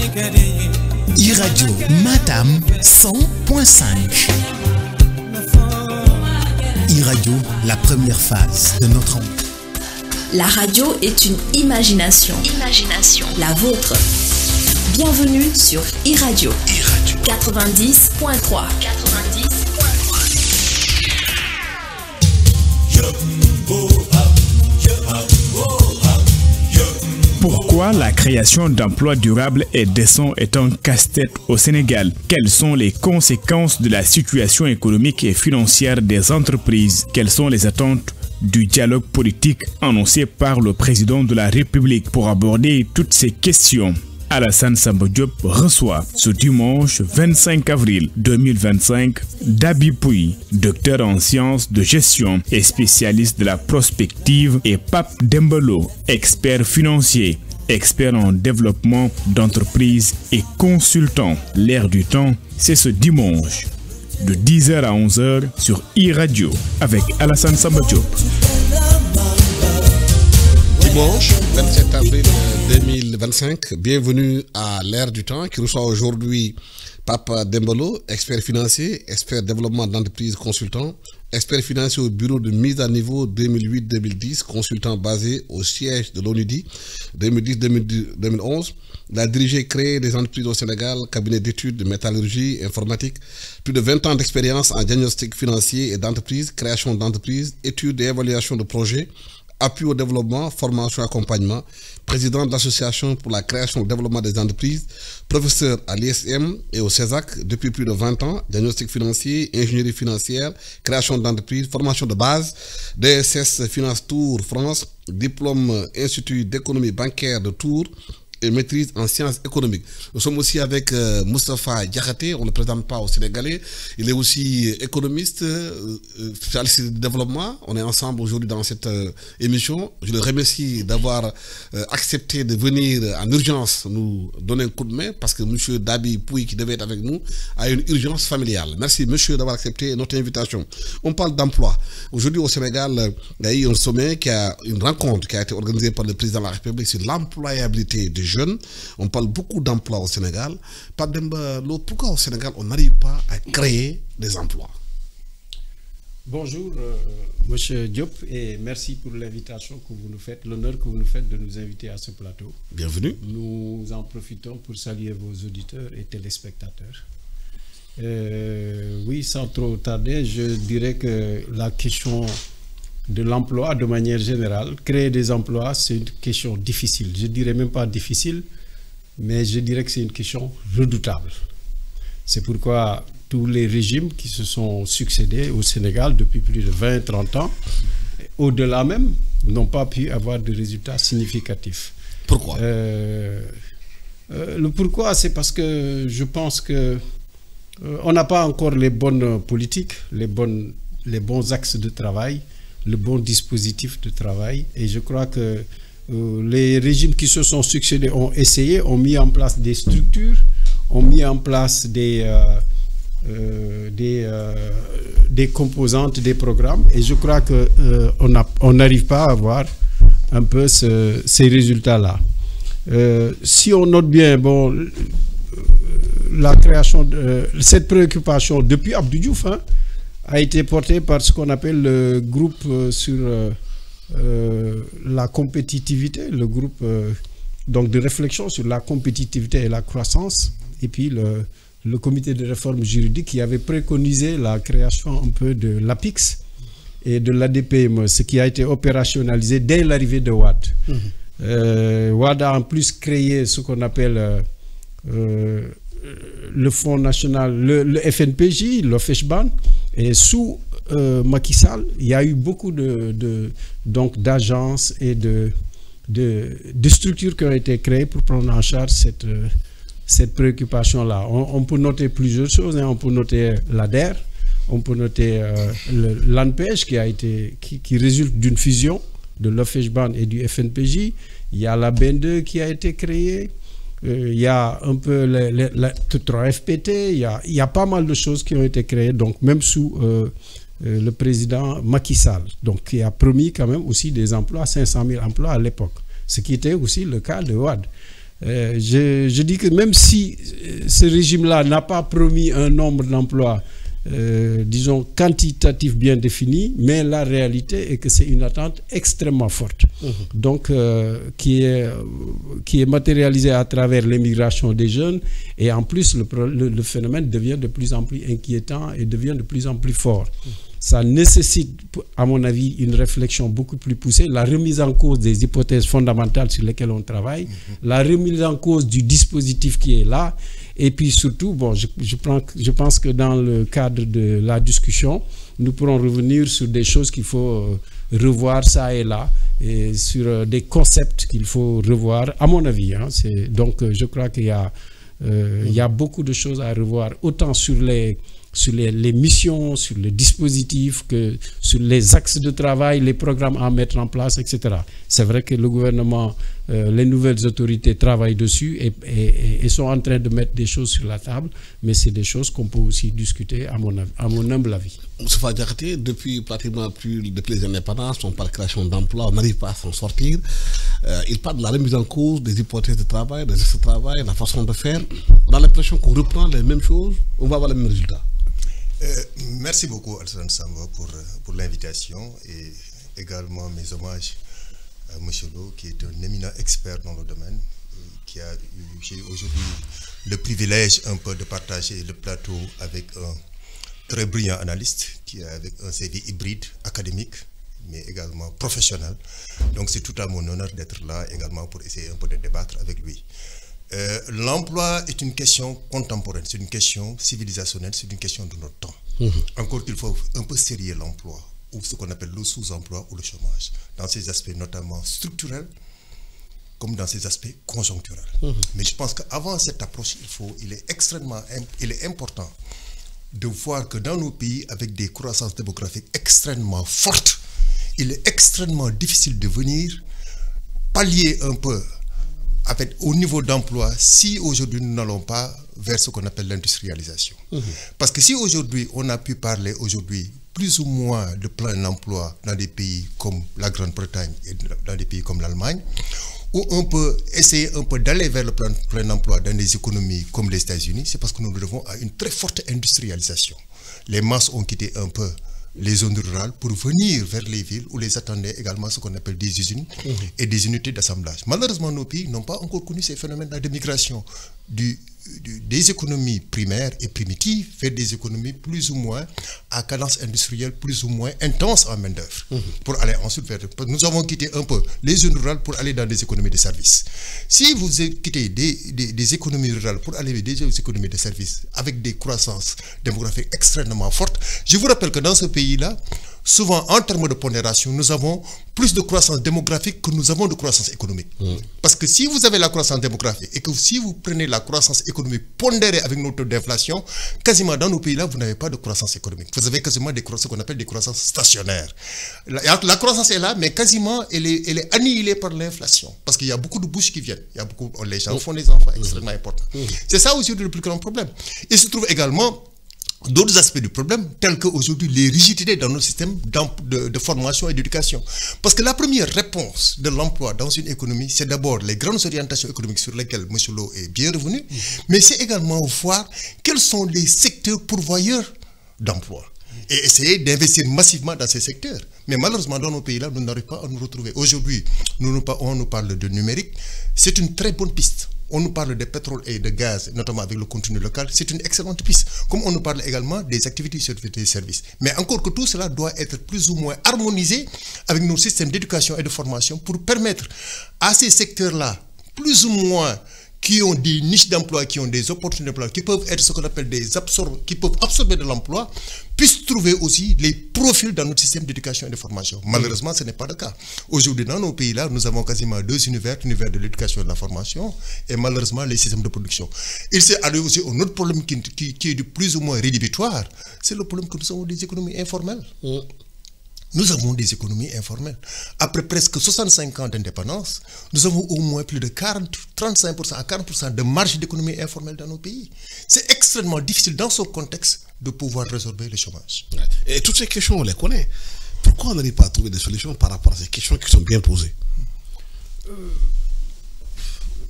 iRadio Matam 100.5. iRadio, la première phase de notre onde. La radio est une imagination. La vôtre. Bienvenue sur iRadio. 90.3. Pourquoi la création d'emplois durables et décents est un casse-tête au Sénégal? Quelles sont les conséquences de la situation économique et financière des entreprises? Quelles sont les attentes du dialogue politique annoncé par le président de la République? Pour aborder toutes ces questions, Alassane Samba Diop reçoit ce dimanche 25 avril 2025 Dabi Pouy, docteur en sciences de gestion et spécialiste de la prospective, et Pape Dembalo, expert financier, expert en développement d'entreprises et consultant. L'air du temps, c'est ce dimanche de 10h à 11h sur iRadio avec Alassane Samba Diop. Dimanche 27 avril 2025, bienvenue à l'Air du temps qui reçoit aujourd'hui Pape Dembalo, expert financier, expert développement d'entreprise consultant, expert financier au bureau de mise à niveau 2008-2010, consultant basé au siège de l'ONUDI 2010-2011. Il a dirigé et créé des entreprises au Sénégal, cabinet d'études de métallurgie, informatique, plus de 20 ans d'expérience en diagnostic financier et d'entreprise, création d'entreprises, études et évaluation de projets, appui au développement, formation et accompagnement, président de l'association pour la création et le développement des entreprises, professeur à l'ISM et au CESAC depuis plus de 20 ans, diagnostic financier, ingénierie financière, création d'entreprises, formation de base, DSS Finance Tours France, diplôme Institut d'économie bancaire de Tours et maîtrise en sciences économiques. Nous sommes aussi avec Moustapha Diakhaté, on ne le présente pas aux Sénégalais. Il est aussi économiste, spécialiste de développement. On est ensemble aujourd'hui dans cette émission. Je le remercie d'avoir accepté de venir en urgence nous donner un coup de main parce que M. Dabi Pouy, qui devait être avec nous, a une urgence familiale. Merci monsieur d'avoir accepté notre invitation. On parle d'emploi. Aujourd'hui au Sénégal, il y a eu un sommet, une rencontre qui a été organisée par le président de la République sur l'employabilité des jeunes. On parle beaucoup d'emplois au Sénégal. Pape Dembalo, pourquoi au Sénégal on n'arrive pas à créer des emplois? Bonjour monsieur Diop, et merci pour l'invitation que vous nous faites, l'honneur que vous nous faites de nous inviter à ce plateau. Bienvenue. Nous en profitons pour saluer vos auditeurs et téléspectateurs. Oui, sans trop tarder, je dirais que la question de l'emploi de manière générale, créer des emplois, c'est une question difficile. Je dirais même pas difficile, mais je dirais que c'est une question redoutable. C'est pourquoi tous les régimes qui se sont succédés au Sénégal depuis plus de 20-30 ans, au-delà même, n'ont pas pu avoir de résultats significatifs. Pourquoi? Le pourquoi, c'est parce que je pense que on n'a pas encore les bonnes politiques, les bons axes de travail, le bon dispositif de travail, et je crois que les régimes qui se sont succédés ont essayé, ont mis en place des structures, ont mis en place des composantes, des programmes, et je crois que on n'arrive pas à avoir un peu ces résultats-là. Si on note bien, bon, la création de cette préoccupation depuis Abdou Diouf, a été porté par ce qu'on appelle le groupe sur la compétitivité, le groupe donc de réflexion sur la compétitivité et la croissance, et puis le comité de réforme juridique qui avait préconisé la création un peu de l'APIX et de l'ADPME, ce qui a été opérationnalisé dès l'arrivée de Wade. Wade a en plus créé ce qu'on appelle le Fonds national, le FNPJ, l'OFEJBAN, et sous Macky Sall, il y a eu beaucoup d'agences et de structures qui ont été créées pour prendre en charge cette préoccupation-là. On peut noter plusieurs choses, on peut noter l'ADER, on peut noter l'ANPEJ qui résulte d'une fusion de l'OFEJBAN et du FNPJ. Il y a la BN2 qui a été créée. Il y a un peu la 3FPT, il y a pas mal de choses qui ont été créées, donc même sous le président Macky Sall, donc qui a promis quand même aussi des emplois, 500 000 emplois à l'époque, ce qui était aussi le cas de Wade. Je dis que même si ce régime-là n'a pas promis un nombre d'emplois, disons, quantitatif bien défini, mais la réalité est que c'est une attente extrêmement forte. Donc, qui est matérialisée à travers l'immigration des jeunes, et en plus, le phénomène devient de plus en plus inquiétant et devient de plus en plus fort. Ça nécessite, à mon avis, une réflexion beaucoup plus poussée, la remise en cause des hypothèses fondamentales sur lesquelles on travaille, la remise en cause du dispositif qui est là, et puis surtout, bon, je pense que dans le cadre de la discussion, nous pourrons revenir sur des choses qu'il faut revoir ça et là, et sur des concepts qu'il faut revoir, à mon avis. Donc, je crois qu'il y a beaucoup de choses à revoir, autant sur les missions, sur les dispositifs, que sur les axes de travail, les programmes à mettre en place, etc. C'est vrai que le gouvernement, les nouvelles autorités travaillent dessus et sont en train de mettre des choses sur la table, mais c'est des choses qu'on peut aussi discuter à mon humble avis. Moustapha Diakhaté, depuis pratiquement depuis les indépendances, on parle de création d'emplois, on n'arrive pas à s'en sortir. Il parle de la remise en cause des hypothèses de travail, des axes de travail, la façon de faire. On a l'impression qu'on reprend les mêmes choses, on va avoir les mêmes résultats. Merci beaucoup Alassane Samba pour l'invitation et également mes hommages à M. Lo, qui est un éminent expert dans le domaine, qui a eu aujourd'hui le privilège un peu de partager le plateau avec un très brillant analyste qui est avec un CV hybride, académique, mais également professionnel. Donc c'est tout à mon honneur d'être là également pour essayer un peu de débattre avec lui. L'emploi est une question contemporaine, c'est une question civilisationnelle, c'est une question de notre temps. Encore qu'il faut un peu serrer l'emploi, ou ce qu'on appelle le sous-emploi ou le chômage, dans ces aspects notamment structurels, comme dans ces aspects conjoncturels. Mais je pense qu'avant cette approche, il est important de voir que dans nos pays, avec des croissances démographiques extrêmement fortes, il est extrêmement difficile de venir pallier un peu au niveau d'emploi si aujourd'hui nous n'allons pas vers ce qu'on appelle l'industrialisation. Parce que si aujourd'hui on a pu parler aujourd'hui plus ou moins de plein emploi dans des pays comme la Grande-Bretagne et dans des pays comme l'Allemagne, où on peut essayer un peu d'aller vers le plein emploi dans des économies comme les États-Unis, c'est parce que nous devons à une très forte industrialisation. Les masses ont quitté un peu les zones rurales pour venir vers les villes où les attendaient également ce qu'on appelle des usines et des unités d'assemblage. Malheureusement, nos pays n'ont pas encore connu ces phénomènes de migration des économies primaires et primitives vers des économies plus ou moins à cadence industrielle, plus ou moins intense en main-d'œuvre, pour aller ensuite vers. Nous avons quitté un peu les zones rurales pour aller dans des économies de services. Si vous quittez des économies rurales pour aller vers des économies de services avec des croissances démographiques extrêmement fortes, je vous rappelle que dans ce pays-là, souvent en termes de pondération, nous avons plus de croissance démographique que nous avons de croissance économique. Parce que si vous avez la croissance démographique et que si vous prenez la croissance économique pondérée avec notre taux d'inflation, quasiment dans nos pays-là, vous n'avez pas de croissance économique. Vous avez quasiment ce qu'on appelle des croissances stationnaires. La croissance est là, mais quasiment elle est annihilée par l'inflation. Parce qu'il y a beaucoup de bouches qui viennent. Les gens font des enfants extrêmement importants. C'est ça aussi le plus grand problème. Il se trouve également d'autres aspects du problème, tels qu'aujourd'hui les rigidités dans nos systèmes de formation et d'éducation. Parce que la première réponse de l'emploi dans une économie, c'est d'abord les grandes orientations économiques sur lesquelles M. Lo est bien revenu, mais c'est également voir quels sont les secteurs pourvoyeurs d'emploi et essayer d'investir massivement dans ces secteurs. Mais malheureusement, dans nos pays-là, nous n'arrivons pas à nous retrouver. Aujourd'hui, on nous parle de numérique, c'est une très bonne piste. On nous parle de pétrole et de gaz, notamment avec le contenu local, c'est une excellente piste. Comme on nous parle également des activités sur des services. Mais encore que tout cela doit être plus ou moins harmonisé avec nos systèmes d'éducation et de formation pour permettre à ces secteurs-là, plus ou moins, qui ont des niches d'emploi, qui ont des opportunités d'emploi, qui peuvent être ce qu'on appelle qui peuvent absorber de l'emploi, puissent trouver aussi les profils dans notre système d'éducation et de formation. Malheureusement, ce n'est pas le cas. Aujourd'hui, dans nos pays-là, nous avons quasiment deux univers, l'univers de l'éducation et de la formation, et malheureusement, les systèmes de production. Il s'est arrivé aussi un autre problème qui est de plus ou moins rédhibitoire, c'est le problème que nous avons des économies informelles. Nous avons des économies informelles. Après presque 65 ans d'indépendance, nous avons au moins plus de 35% à 40% de marge d'économie informelle dans nos pays. C'est extrêmement difficile dans ce contexte de pouvoir résorber le chômage. Et toutes ces questions, on les connaît. Pourquoi on n'arrive pas à trouver des solutions par rapport à ces questions qui sont bien posées?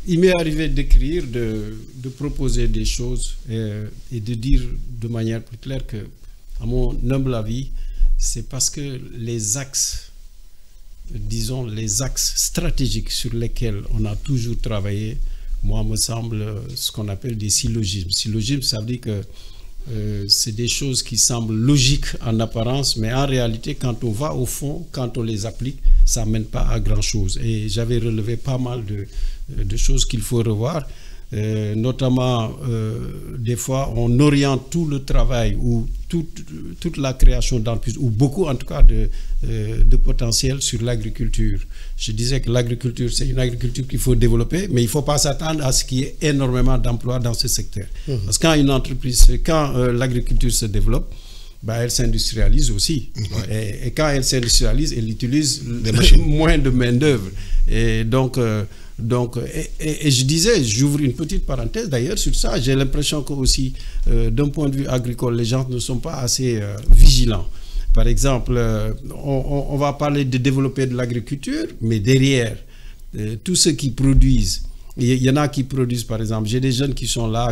il m'est arrivé d'écrire, de proposer des choses et de dire de manière plus claire que, à mon humble avis, c'est parce que les axes, disons les axes stratégiques sur lesquels on a toujours travaillé, moi me semble ce qu'on appelle des syllogismes. Syllogisme, ça veut dire que c'est des choses qui semblent logiques en apparence, mais en réalité, quand on va au fond, quand on les applique, ça ne mène pas à grand-chose. Et j'avais relevé pas mal de choses qu'il faut revoir. Notamment, des fois, on oriente tout le travail ou toute la création d'entreprises, ou beaucoup en tout cas de potentiel sur l'agriculture. Je disais que l'agriculture, c'est une agriculture qu'il faut développer, mais il ne faut pas s'attendre à ce qu'il y ait énormément d'emplois dans ce secteur. Parce que quand l'agriculture se développe, elle s'industrialise aussi. Et quand elle s'industrialise, elle utilise moins de main-d'œuvre. Et donc je disais, j'ouvre une petite parenthèse d'ailleurs sur ça, j'ai l'impression que aussi, d'un point de vue agricole, les gens ne sont pas assez vigilants. Par exemple, on va parler de développer de l'agriculture, mais derrière, tous ceux qui produisent, il y en a qui produisent, par exemple, j'ai des jeunes qui sont là,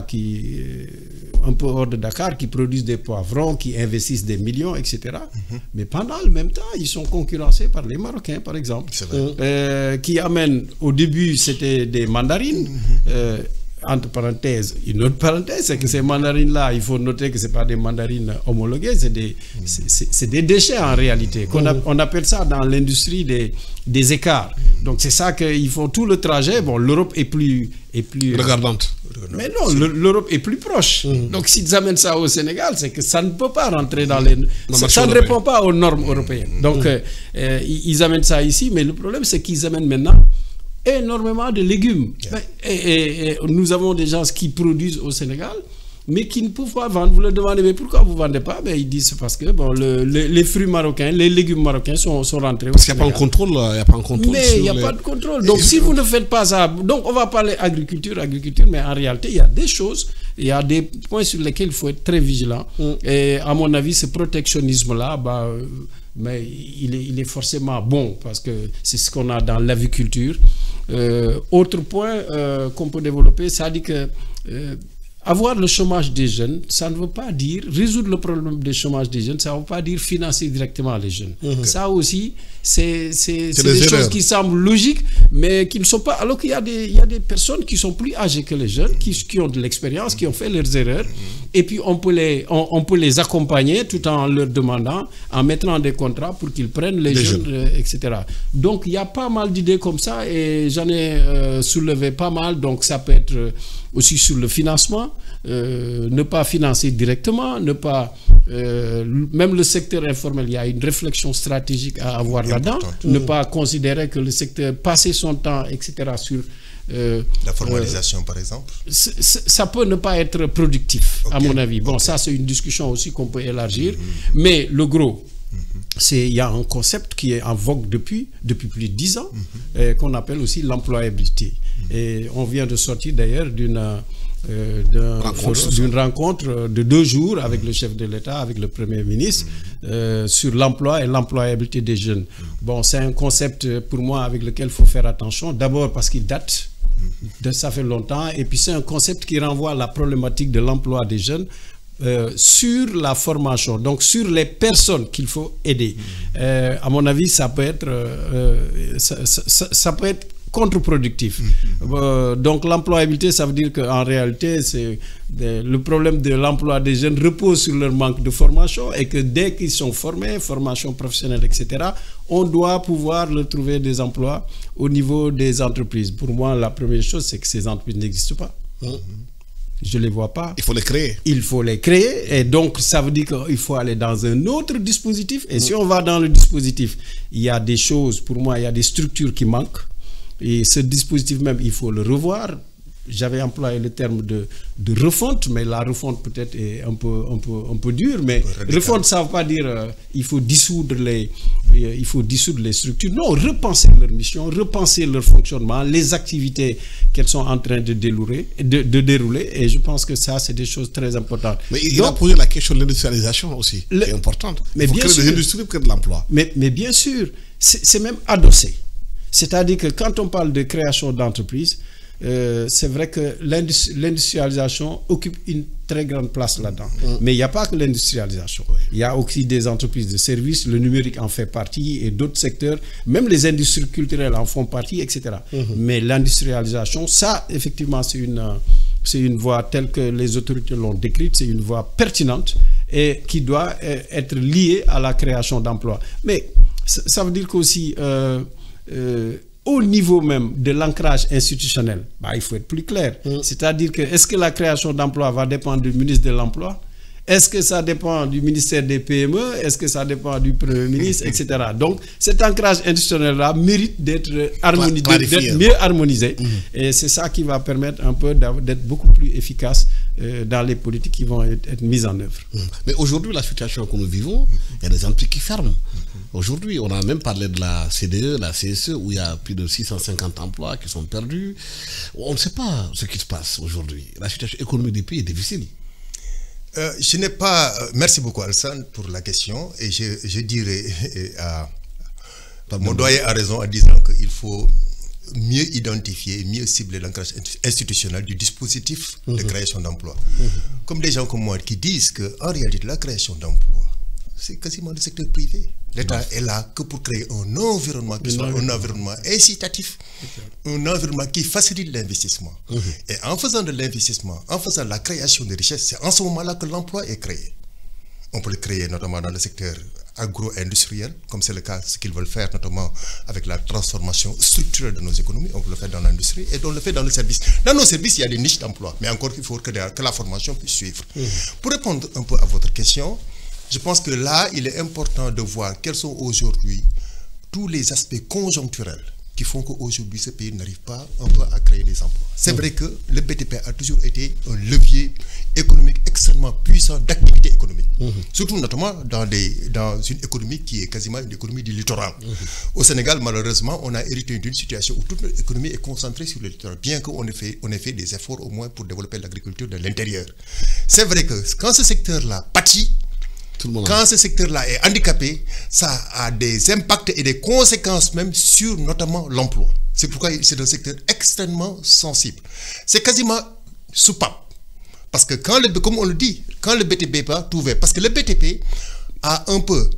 un peu hors de Dakar, qui produisent des poivrons, qui investissent des millions, etc. Mais pendant le même temps, ils sont concurrencés par les Marocains, par exemple, qui amènent, au début, c'était des mandarines, entre parenthèses, une autre parenthèse, c'est que ces mandarines-là, il faut noter que ce n'est pas des mandarines homologuées, c'est des déchets en réalité. On appelle ça dans l'industrie des écarts. Donc c'est ça qu'ils font tout le trajet. Bon, l'Europe est plus regardante. Mais non, l'Europe est plus proche. Donc s'ils amènent ça au Sénégal, c'est que ça ne peut pas rentrer dans les... Ça ne répond pas aux normes européennes. Donc ils amènent ça ici, mais le problème c'est qu'ils amènent maintenant énormément de légumes. Et nous avons des gens qui produisent au Sénégal, mais qui ne peuvent pas vendre. Vous leur demandez, mais pourquoi vous ne vendez pas? Ils disent c'est parce que les fruits marocains, les légumes marocains sont rentrés au Sénégal. Parce qu'il n'y a pas un contrôle. Mais il n'y a pas de contrôle. Donc si vous ne faites pas ça, donc on va parler agriculture, mais en réalité, il y a des choses, il y a des points sur lesquels il faut être très vigilant. Et à mon avis, ce protectionnisme-là, mais il est forcément bon, parce que c'est ce qu'on a dans l'aviculture. Autre point qu'on peut développer, ça dit que avoir le chômage des jeunes, ça ne veut pas dire résoudre le problème du chômage des jeunes, ça ne veut pas dire financer directement les jeunes. Ça aussi, c'est des choses qui semblent logiques, mais qui ne sont pas. Alors qu'il y a des personnes qui sont plus âgées que les jeunes, qui ont de l'expérience, qui ont fait leurs erreurs, et puis on peut les accompagner tout en leur demandant, en mettant des contrats pour qu'ils prennent les jeunes, etc. Donc il y a pas mal d'idées comme ça, et j'en ai soulevé pas mal. Donc ça peut être aussi sur le financement, ne pas financer directement, ne pas... même le secteur informel, il y a une réflexion stratégique à avoir là-dedans, ne pas considérer que le secteur, passer son temps, etc., sur... la formalisation, par exemple, ça peut ne pas être productif, à mon avis. Bon, ça, c'est une discussion aussi qu'on peut élargir, mais le gros... il y a un concept qui est en vogue depuis plus de 10 ans, qu'on appelle aussi l'employabilité. Et on vient de sortir d'ailleurs d'une rencontre de 2 jours avec le chef de l'État, avec le Premier ministre, sur l'emploi et l'employabilité des jeunes. Bon, c'est un concept pour moi avec lequel il faut faire attention. D'abord parce qu'il date, ça fait longtemps, et puis c'est un concept qui renvoie à la problématique de l'emploi des jeunes. Sur la formation, donc sur les personnes qu'il faut aider. À mon avis, ça peut être contre-productif. Donc l'employabilité, ça veut dire qu'en réalité, le problème de l'emploi des jeunes repose sur leur manque de formation, et que dès qu'ils sont formés, formation professionnelle, etc., on doit pouvoir leur trouver des emplois au niveau des entreprises. Pour moi, la première chose, c'est que ces entreprises n'existent pas. Je ne les vois pas. Il faut les créer. Il faut les créer. Et donc, ça veut dire qu'il faut aller dans un autre dispositif. Et si on va dans le dispositif, il y a des choses, pour moi, il y a des structures qui manquent. Et ce dispositif même, il faut le revoir. J'avais employé le terme de refonte, mais la refonte peut-être est un peu dure. Mais refonte, ça ne veut pas dire il faut dissoudre les structures. Non, repenser leur mission, repenser leur fonctionnement, les activités qu'elles sont en train de dérouler. Et je pense que ça, c'est des choses très importantes. Mais il a posé la question de l'industrialisation aussi, qui est importante. Il faut créer des industries pour créer de l'emploi. Mais bien sûr, c'est même adossé. C'est-à-dire que quand on parle de création d'entreprises, c'est vrai que l'industrialisation occupe une très grande place là-dedans. Mais il n'y a pas que l'industrialisation. Il y a aussi des entreprises de services, le numérique en fait partie et d'autres secteurs, même les industries culturelles en font partie, etc. Mais l'industrialisation, ça, effectivement, c'est une voie telle que les autorités l'ont décrite, c'est une voie pertinente et qui doit être liée à la création d'emplois. Mais ça veut dire qu'aussi, au niveau même de l'ancrage institutionnel, il faut être plus clair. C'est-à-dire que est-ce que la création d'emplois va dépendre du ministre de l'Emploi? Est-ce que ça dépend du ministère des PME? Est-ce que ça dépend du Premier ministre, etc. Donc, cet ancrage institutionnel-là mérite d'être mieux harmonisé. Et c'est ça qui va permettre un peu d'être beaucoup plus efficace dans les politiques qui vont être mises en œuvre. Mais aujourd'hui, la situation que nous vivons, il y a des entreprises qui ferment. Aujourd'hui, on a même parlé de la CDE, la CSE, où il y a plus de 650 emplois qui sont perdus. On ne sait pas ce qui se passe aujourd'hui. La situation économique du pays est difficile. Je n'ai pas... Merci beaucoup, Alassane, pour la question. Et je dirais mon doyen a raison en disant qu'il faut mieux identifier, mieux cibler l'ancrage institutionnel du dispositif de création d'emplois. Comme des gens comme moi qui disent qu'en réalité, la création d'emplois, c'est quasiment le secteur privé. L'État est là que pour créer un environnement qui soit un environnement incitatif, un environnement qui facilite l'investissement. Et en faisant de l'investissement, en faisant la création de richesses, c'est en ce moment-là que l'emploi est créé. On peut le créer notamment dans le secteur agro-industriel, comme c'est le cas, ce qu'ils veulent faire notamment avec la transformation structurelle de nos économies. On peut le faire dans l'industrie et on le fait dans le service. Dans nos services, il y a des niches d'emploi, mais encore il faut que la formation puisse suivre. Pour répondre un peu à votre question, je pense que là, il est important de voir quels sont aujourd'hui tous les aspects conjoncturels qui font qu'aujourd'hui, ce pays n'arrive pas un peu à créer des emplois. C'est vrai que le BTP a toujours été un levier économique extrêmement puissant d'activité économique. Surtout notamment dans une économie qui est quasiment une économie du littoral. Au Sénégal, malheureusement, on a hérité d'une situation où toute l'économie est concentrée sur le littoral, bien qu'on ait fait des efforts au moins pour développer l'agriculture de l'intérieur. C'est vrai que quand ce secteur-là pâtit, quand ce secteur-là est handicapé, ça a des impacts et des conséquences même sur notamment l'emploi. C'est pourquoi c'est un secteur extrêmement sensible. C'est quasiment soupape. Parce que comme on le dit, quand le BTP va tout va. Parce que le BTP a un peu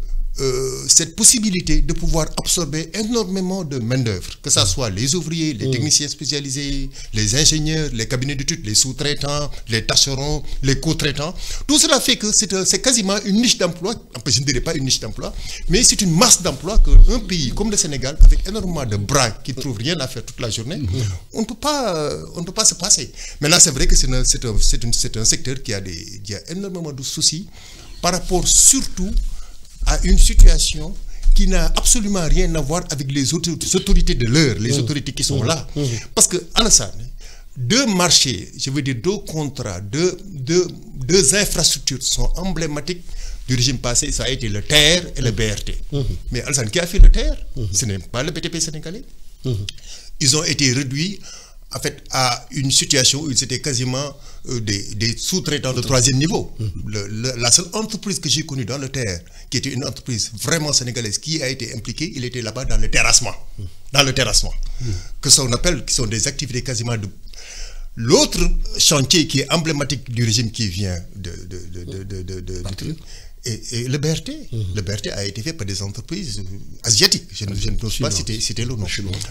cette possibilité de pouvoir absorber énormément de main-d'œuvre, que ce soit les ouvriers, les techniciens spécialisés, les ingénieurs, les cabinets d'études, les sous-traitants, les tâcherons, les co-traitants. Tout cela fait que c'est quasiment une niche d'emploi, je ne dirais pas une niche d'emploi, mais c'est une masse d'emploi qu'un pays comme le Sénégal, avec énormément de bras qui ne trouvent rien à faire toute la journée, on ne peut pas se passer. Maintenant, c'est vrai que c'est un secteur qui a énormément de soucis par rapport surtout à une situation qui n'a absolument rien à voir avec les autorités de l'heure, les autorités qui sont là. Parce que, Alassane, deux marchés, je veux dire deux contrats, deux infrastructures sont emblématiques du régime passé, ça a été le TER et le BRT. Mais Alassane, qui a fait le TER? Ce n'est pas le BTP sénégalais. Ils ont été réduits en fait, à une situation où ils étaient quasiment des sous-traitants de troisième niveau. La seule entreprise que j'ai connue dans le TER, qui était une entreprise vraiment sénégalaise, qui a été impliquée, il était là-bas dans le terrassement. Que ça on appelle, qui sont des activités quasiment de... L'autre chantier qui est emblématique du régime qui vient et le BRT. Le BRT a été fait par des entreprises asiatiques. Je ne peux pas citer le nom.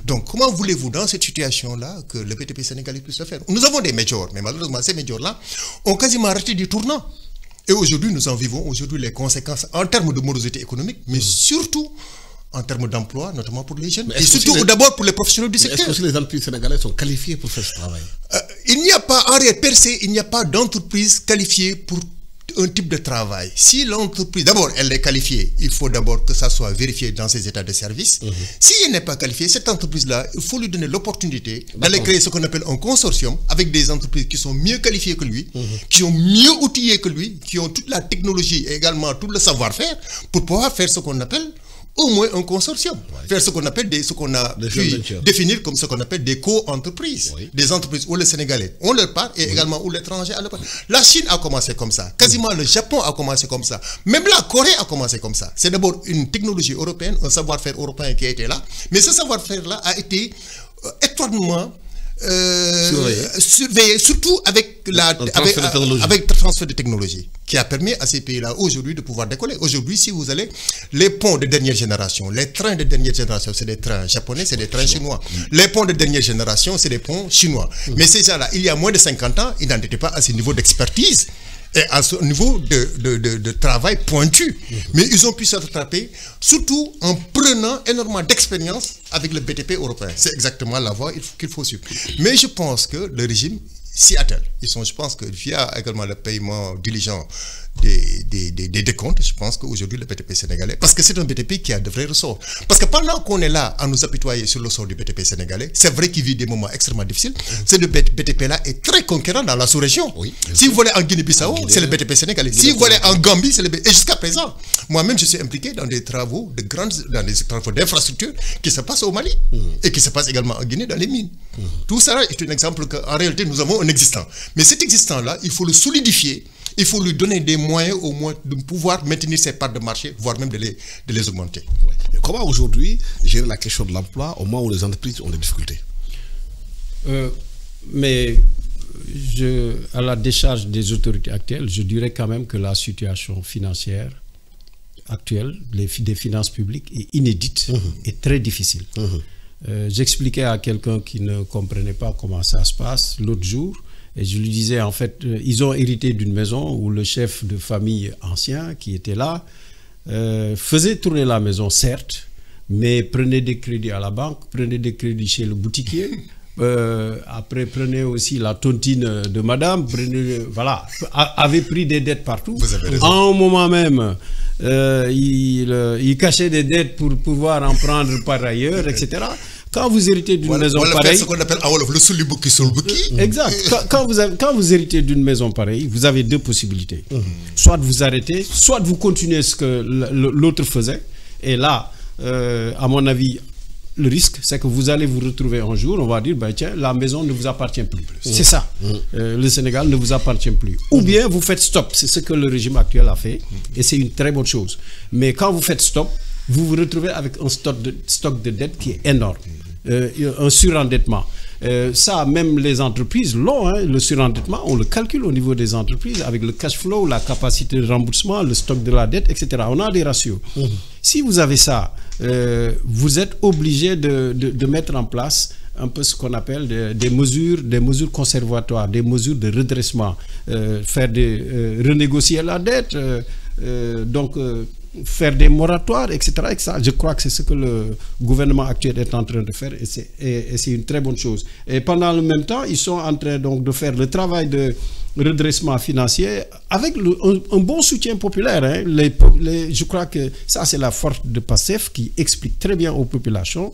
Donc, comment voulez-vous, dans cette situation-là, que le BTP sénégalais puisse le faire? Nous avons des majors, mais malheureusement, ces majors-là ont quasiment raté du tournant. Et aujourd'hui, nous en vivons les conséquences en termes de morosité économique, mais surtout en termes d'emploi, notamment pour les jeunes. Et surtout, d'abord, pour les professionnels du secteur. Est-ce que les entreprises sénégalaises sont qualifiées pour faire ce travail? Il n'y a pas, en réalité, per se, il n'y a pas d'entreprise qualifiée pour un type de travail. Si l'entreprise, d'abord, elle est qualifiée, il faut d'abord que ça soit vérifié dans ses états de service. Si elle n'est pas qualifiée, cette entreprise-là, il faut lui donner l'opportunité d'aller créer ce qu'on appelle un consortium avec des entreprises qui sont mieux qualifiées que lui, qui sont mieux outillées que lui, qui ont toute la technologie et également tout le savoir-faire pour pouvoir faire ce qu'on appelle au moins un consortium, faire ce qu'on appelle ce qu'on a pu définir comme ce qu'on appelle des co-entreprises, des entreprises où les Sénégalais ont leur part et également où l'étranger a leur part. La Chine a commencé comme ça, quasiment le Japon a commencé comme ça, même la Corée a commencé comme ça. C'est d'abord une technologie européenne, un savoir-faire européen qui a été là, mais ce savoir-faire-là a été étroitement surveiller, surtout avec le transfert de technologie, qui a permis à ces pays-là aujourd'hui de pouvoir décoller. Aujourd'hui, si vous allez, les ponts de dernière génération, les trains de dernière génération, c'est des trains japonais, c'est des trains chinois. Les ponts de dernière génération, c'est des ponts chinois. Mais ces gens-là, il y a moins de 50 ans, ils n'en étaient pas à ce niveau d'expertise et à ce niveau de travail pointu. Mais ils ont pu se rattraper, surtout en prenant énormément d'expérience avec le BTP européen. C'est exactement la voie qu'il faut suivre. Mais je pense que le régime s'y attelle. Je pense que via également le paiement diligent des décomptes, je pense qu'aujourd'hui le BTP sénégalais, parce que c'est un BTP qui a de vrais ressorts. Parce que pendant qu'on est là à nous apitoyer sur le sort du BTP sénégalais, c'est vrai qu'il vit des moments extrêmement difficiles. Ce BTP-là est très conquérant dans la sous-région. Oui, si vous voulez en Guinée-Bissau, c'est le BTP sénégalais. Si vous voulez en Gambie, c'est le BTP. Et jusqu'à présent, moi-même, je suis impliqué dans des travaux d'infrastructures qui se passent au Mali et qui se passent également en Guinée dans les mines. Tout ça est un exemple qu'en réalité, nous avons un existant. Mais cet existant-là, il faut le solidifier. Il faut lui donner des moyens au moins de pouvoir maintenir ses parts de marché, voire même de les augmenter. Ouais. Comment aujourd'hui gérer la question de l'emploi au moment où les entreprises ont des difficultés? Mais à la décharge des autorités actuelles, je dirais quand même que la situation financière actuelle des finances publiques est inédite et très difficile. J'expliquais à quelqu'un qui ne comprenait pas comment ça se passe l'autre jour. Et je lui disais, en fait, ils ont hérité d'une maison où le chef de famille ancien qui était là faisait tourner la maison, certes, mais prenait des crédits à la banque, prenait des crédits chez le boutiquier, après prenait aussi la tontine de madame, avait pris des dettes partout. Vous avez raison. À un moment même, il cachait des dettes pour pouvoir en prendre par ailleurs, etc. Quand vous héritez d'une maison pareille... ce qu'on appelle en wolof le sulli-bukki sul-bukki. Exact. Quand vous héritez d'une maison pareille, vous avez deux possibilités. Soit vous arrêtez, soit vous continuez ce que l'autre faisait. Et là, à mon avis, le risque, c'est que vous allez vous retrouver un jour, on va dire, ben tiens, la maison ne vous appartient plus. C'est ça. Le Sénégal ne vous appartient plus. Ou bien vous faites stop. C'est ce que le régime actuel a fait. Et c'est une très bonne chose. Mais quand vous faites stop, vous vous retrouvez avec un stock de dette qui est énorme. Un surendettement. Ça, même les entreprises l'ont, le surendettement, on le calcule au niveau des entreprises avec le cash flow, la capacité de remboursement, le stock de la dette, etc. On a des ratios. Si vous avez ça, vous êtes obligé de mettre en place un peu ce qu'on appelle des mesures conservatoires, des mesures de redressement, renégocier la dette, faire des moratoires, etc., etc. Je crois que c'est ce que le gouvernement actuel est en train de faire et c'est une très bonne chose. Et pendant le même temps, ils sont en train donc de faire le travail de redressement financier avec un bon soutien populaire. Je crois que ça, c'est la force de PASTEF qui explique très bien aux populations.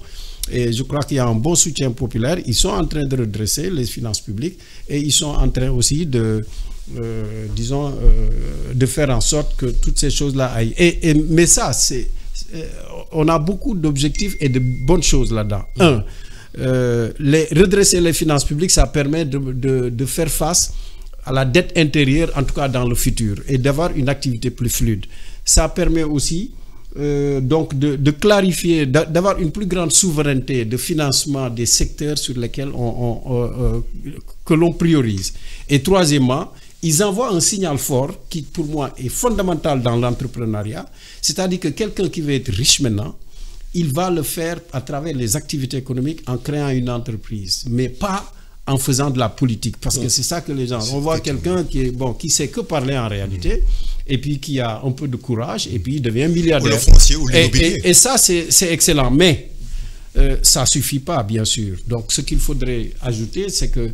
Et je crois qu'il y a un bon soutien populaire. Ils sont en train de redresser les finances publiques et ils sont en train aussi de faire en sorte que toutes ces choses-là aillent. Mais ça, on a beaucoup d'objectifs et de bonnes choses là-dedans. Redresser les finances publiques, ça permet de faire face à la dette intérieure, en tout cas dans le futur, et d'avoir une activité plus fluide. Ça permet aussi donc de clarifier, d'avoir une plus grande souveraineté de financement des secteurs sur lesquels que l'on priorise. Et troisièmement, ils envoient un signal fort qui, pour moi, est fondamental dans l'entrepreneuriat. C'est-à-dire que quelqu'un qui veut être riche maintenant, il va le faire à travers les activités économiques en créant une entreprise, mais pas en faisant de la politique. Parce que c'est ça que les gens... On voit quelqu'un qui sait que parler en réalité, et puis qui a un peu de courage, et puis il devient milliardaire. Ou le foncier ou l'immobilier. Et ça, c'est excellent. Mais ça ne suffit pas, bien sûr. Donc, ce qu'il faudrait ajouter, c'est que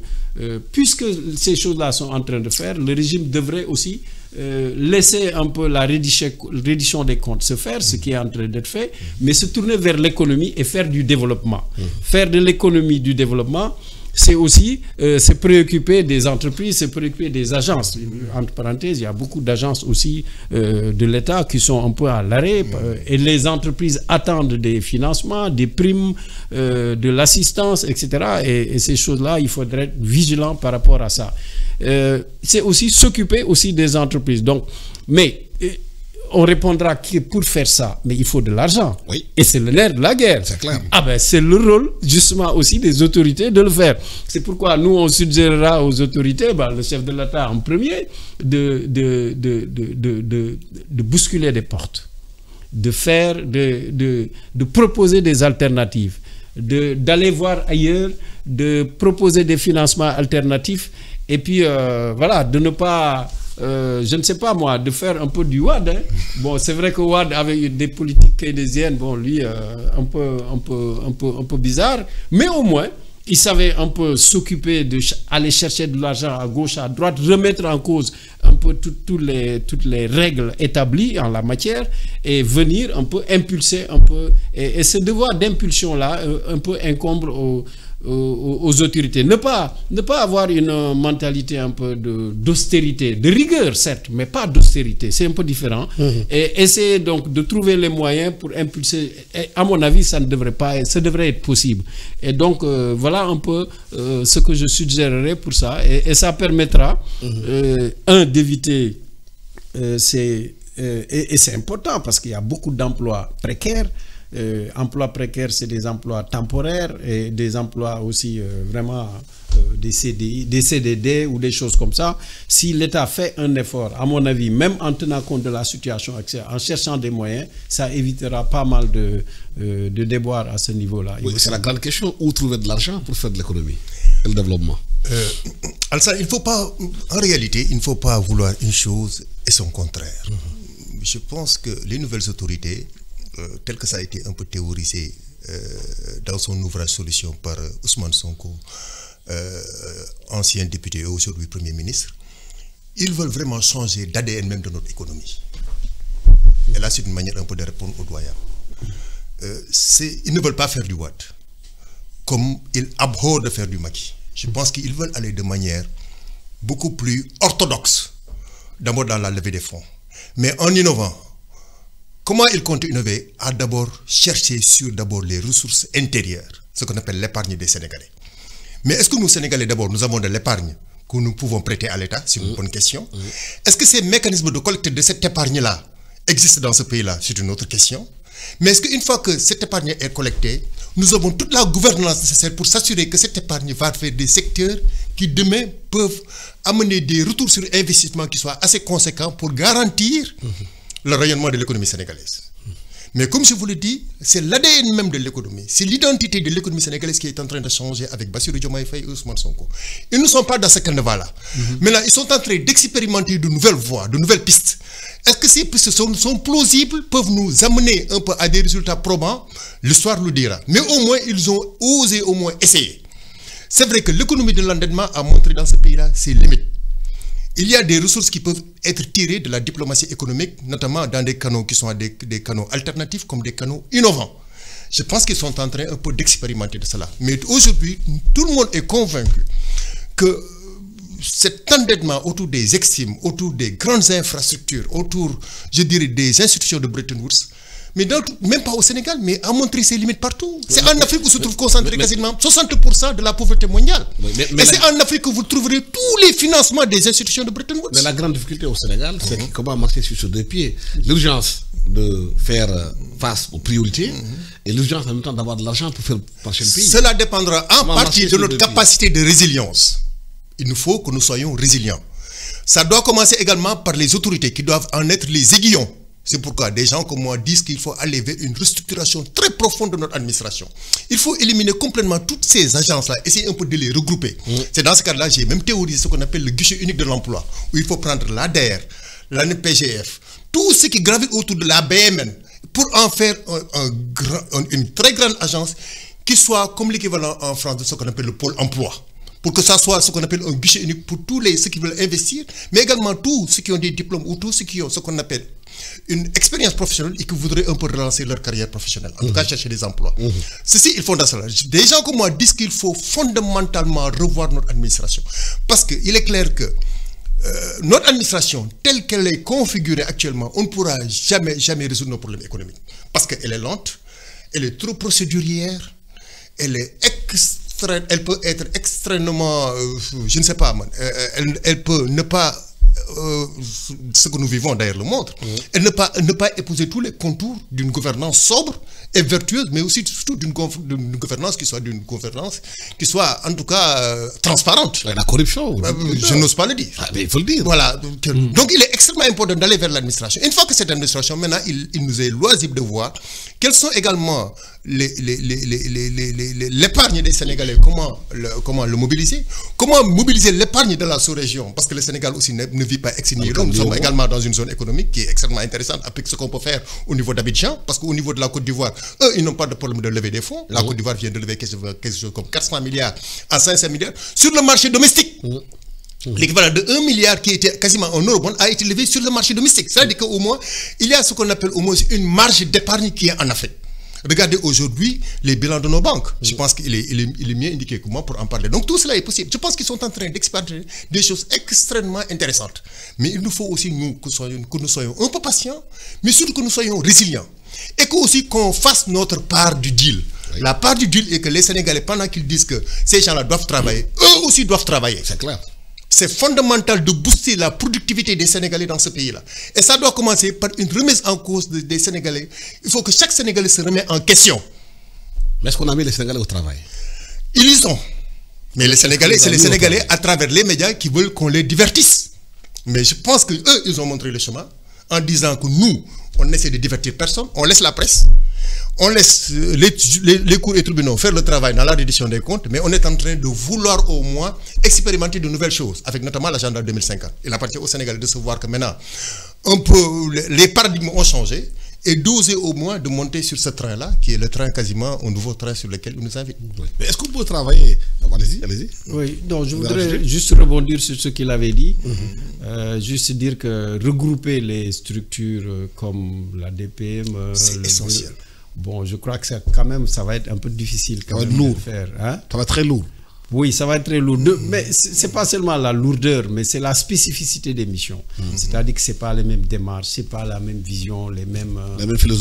puisque ces choses-là sont en train de faire, le régime devrait aussi laisser un peu la reddition des comptes se faire, ce qui est en train d'être fait, mais se tourner vers l'économie et faire du développement. Faire de l'économie du développement, c'est aussi se préoccuper des entreprises, se préoccuper des agences. Entre parenthèses, il y a beaucoup d'agences aussi de l'État qui sont un peu à l'arrêt et les entreprises attendent des financements, des primes, de l'assistance, etc. Et ces choses-là, il faudrait être vigilant par rapport à ça. C'est aussi s'occuper aussi des entreprises. Donc, mais on répondra que pour faire ça, mais il faut de l'argent. Oui. Et c'est le nerf de la guerre. C'est clair. Ah ben, c'est le rôle, justement, aussi des autorités de le faire. C'est pourquoi nous, on suggérera aux autorités, le chef de l'État en premier, de bousculer des portes, de proposer des alternatives, d'aller voir ailleurs, de proposer des financements alternatifs, et puis, de ne pas... je ne sais pas moi, de faire un peu du Wade. Hein. Bon, c'est vrai que Wade avait des politiques keynésiennes, lui, un peu bizarre, mais au moins, il savait un peu s'occuper d'aller chercher de l'argent à gauche, à droite, remettre en cause un peu toutes les règles établies en la matière et venir un peu impulser un peu. Et ce devoir d'impulsion-là, un peu incombe aux autorités. Ne pas avoir une mentalité un peu d'austérité, de rigueur certes, mais pas d'austérité, c'est un peu différent. Et essayer donc de trouver les moyens pour impulser. Et à mon avis, ça devrait être possible. Et donc voilà un peu ce que je suggérerais pour ça. Et ça permettra, d'éviter et c'est important parce qu'il y a beaucoup d'emplois précaires. Emplois précaires, c'est des emplois temporaires et des emplois aussi vraiment des CDI, des CDD ou des choses comme ça. Si l'État fait un effort, à mon avis, même en tenant compte de la situation actuelle, en cherchant des moyens, ça évitera pas mal de déboires à ce niveau-là. Oui, c'est la grande question, où trouver de l'argent pour faire de l'économie et le développement. Alassane, en réalité, il ne faut pas vouloir une chose et son contraire. Je pense que les nouvelles autorités, tel que ça a été un peu théorisé dans son ouvrage Solution par Ousmane Sonko, ancien député et aujourd'hui Premier ministre, ils veulent vraiment changer d'ADN même de notre économie. Et là, c'est une manière un peu de répondre aux doyens. Ils ne veulent pas faire du Wade, comme ils abhorrent de faire du Macky. Je pense qu'ils veulent aller de manière beaucoup plus orthodoxe, d'abord dans la levée des fonds, mais en innovant. Comment ils comptent innover? À d'abord chercher sur les ressources intérieures, ce qu'on appelle l'épargne des Sénégalais. Mais est-ce que nous, Sénégalais, d'abord, nous avons de l'épargne que nous pouvons prêter à l'État? C'est une bonne question. Est-ce que ces mécanismes de collecte de cette épargne-là existent dans ce pays-là? C'est une autre question. Mais est-ce qu'une fois que cette épargne est collectée, nous avons toute la gouvernance nécessaire pour s'assurer que cette épargne va faire des secteurs qui demain peuvent amener des retours sur investissement qui soient assez conséquents pour garantir le rayonnement de l'économie sénégalaise. Mais comme je vous l'ai dit, c'est l'ADN même de l'économie, c'est l'identité de l'économie sénégalaise qui est en train de changer avec Bassirou Diomaye Faye et Ousmane Sonko. Ils ne sont pas dans ce carnaval-là. Maintenant, ils sont en train d'expérimenter de nouvelles voies, de nouvelles pistes. Est-ce que ces pistes sont plausibles, peuvent nous amener un peu à des résultats probants? L'histoire le dira. Mais au moins, ils ont osé au moins essayer. C'est vrai que l'économie de l'endettement a montré dans ce pays-là ses limites. Il y a des ressources qui peuvent être tirées de la diplomatie économique, notamment dans des canaux qui sont des canaux alternatifs comme des canaux innovants. Je pense qu'ils sont en train un peu d'expérimenter de cela. Mais aujourd'hui, tout le monde est convaincu que cet endettement autour des Exim, autour des grandes infrastructures, autour, je dirais, des institutions de Bretton Woods, mais même pas au Sénégal, mais a montré ses limites partout. C'est en Afrique où se trouve concentré quasiment 60% de la pauvreté mondiale. Et c'est en Afrique que vous trouverez tous les financements des institutions de Bretton Woods. Mais la grande difficulté au Sénégal, c'est comment marcher sur ces deux pieds. L'urgence de faire face aux priorités et l'urgence en même temps d'avoir de l'argent pour faire marcher le pays. Cela dépendra en partie de notre capacité de résilience. Il nous faut que nous soyons résilients. Ça doit commencer également par les autorités qui doivent en être les aiguillons. C'est pourquoi des gens comme moi disent qu'il faut aller vers une restructuration très profonde de notre administration. Il faut éliminer complètement toutes ces agences-là, essayer un peu de les regrouper. C'est dans ce cadre-là, j'ai même théorisé ce qu'on appelle le guichet unique de l'emploi, où il faut prendre l'ADER, l'ANPGF, tout ce qui gravite autour de la BMN, pour en faire une très grande agence qui soit comme l'équivalent en France de ce qu'on appelle le pôle emploi. Pour que ça soit ce qu'on appelle un guichet unique pour tous ceux qui veulent investir, mais également tous ceux qui ont des diplômes ou tous ceux qui ont ce qu'on appelle une expérience professionnelle et qui voudraient un peu relancer leur carrière professionnelle, en tout cas chercher des emplois. Ceci, ils font dans cela. Des gens comme moi disent qu'il faut fondamentalement revoir notre administration. Parce qu'il est clair que notre administration, telle qu'elle est configurée actuellement, on ne pourra jamais résoudre nos problèmes économiques. Parce qu'elle est lente, elle est trop procédurière, elle peut être extrêmement, je ne sais pas, elle peut ne pas ce que nous vivons d'ailleurs le montre, et ne pas épouser tous les contours d'une gouvernance sobre et vertueuse, mais aussi surtout d'une gouvernance qui soit en tout cas transparente. La corruption. Je n'ose pas le dire. Mais il faut le dire. Voilà. Donc il est extrêmement important d'aller vers l'administration. Une fois que cette administration, maintenant, il nous est loisible de voir quels sont également l'épargne des Sénégalais, comment le mobiliser, comment mobiliser l'épargne de la sous-région, parce que le Sénégal aussi ne vit pas ex nihilo. Nous sommes également dans une zone économique qui est extrêmement intéressante avec ce qu'on peut faire au niveau d'Abidjan, parce qu'au niveau de la Côte d'Ivoire, eux, ils n'ont pas de problème de lever des fonds. La Côte d'Ivoire vient de lever quelque chose comme 400 milliards à 500 milliards sur le marché domestique. L'équivalent de 1 milliard qui était quasiment en eurobond a été levé sur le marché domestique. C'est-à-dire qu'au moins, il y a ce qu'on appelle au moins une marge d'épargne qui est en Afrique. Regardez aujourd'hui les bilans de nos banques. Je pense qu'il est mieux indiqué que moi pour en parler. Donc tout cela est possible. Je pense qu'ils sont en train d'expérimenter des choses extrêmement intéressantes. Mais il nous faut aussi que nous soyons un peu patients, mais surtout que nous soyons résilients. Et qu'on fasse notre part du deal. Oui. La part du deal est que les Sénégalais, pendant qu'ils disent que ces gens-là doivent travailler, eux aussi doivent travailler. C'est clair. C'est fondamental de booster la productivité des Sénégalais dans ce pays-là. Et ça doit commencer par une remise en cause des Sénégalais. Il faut que chaque Sénégalais se remette en question. Mais est-ce qu'on a mis les Sénégalais au travail? Ils y sont. Mais les Sénégalais, c'est les Sénégalais à travers les médias qui veulent qu'on les divertisse. Mais je pense qu'eux, ils ont montré le chemin en disant que nous, on essaie de divertir personne, on laisse la presse, on laisse les cours et tribunaux faire le travail dans la reddition des comptes, mais on est en train de vouloir au moins expérimenter de nouvelles choses, avec notamment l'agenda 2050. Il appartient au Sénégal de se voir que maintenant, les paradigmes ont changé, et d'oser au moins de monter sur ce train-là, qui est le train quasiment, un nouveau train sur lequel ils nous invitent. Oui. Mais est-ce qu'on peut travailler? Allez-y. Oui, donc je voudrais juste rebondir sur ce qu'il avait dit. Juste dire que regrouper les structures comme la DPM... c'est essentiel. Bon, je crois que quand même, ça va être un peu difficile quand même de faire. Hein? Ça va être très lourd. Oui, ça va être très lourd. Mais ce n'est pas seulement la lourdeur, mais c'est la spécificité des missions. C'est-à-dire que ce n'est pas les mêmes démarches, ce n'est pas la même vision, les mêmes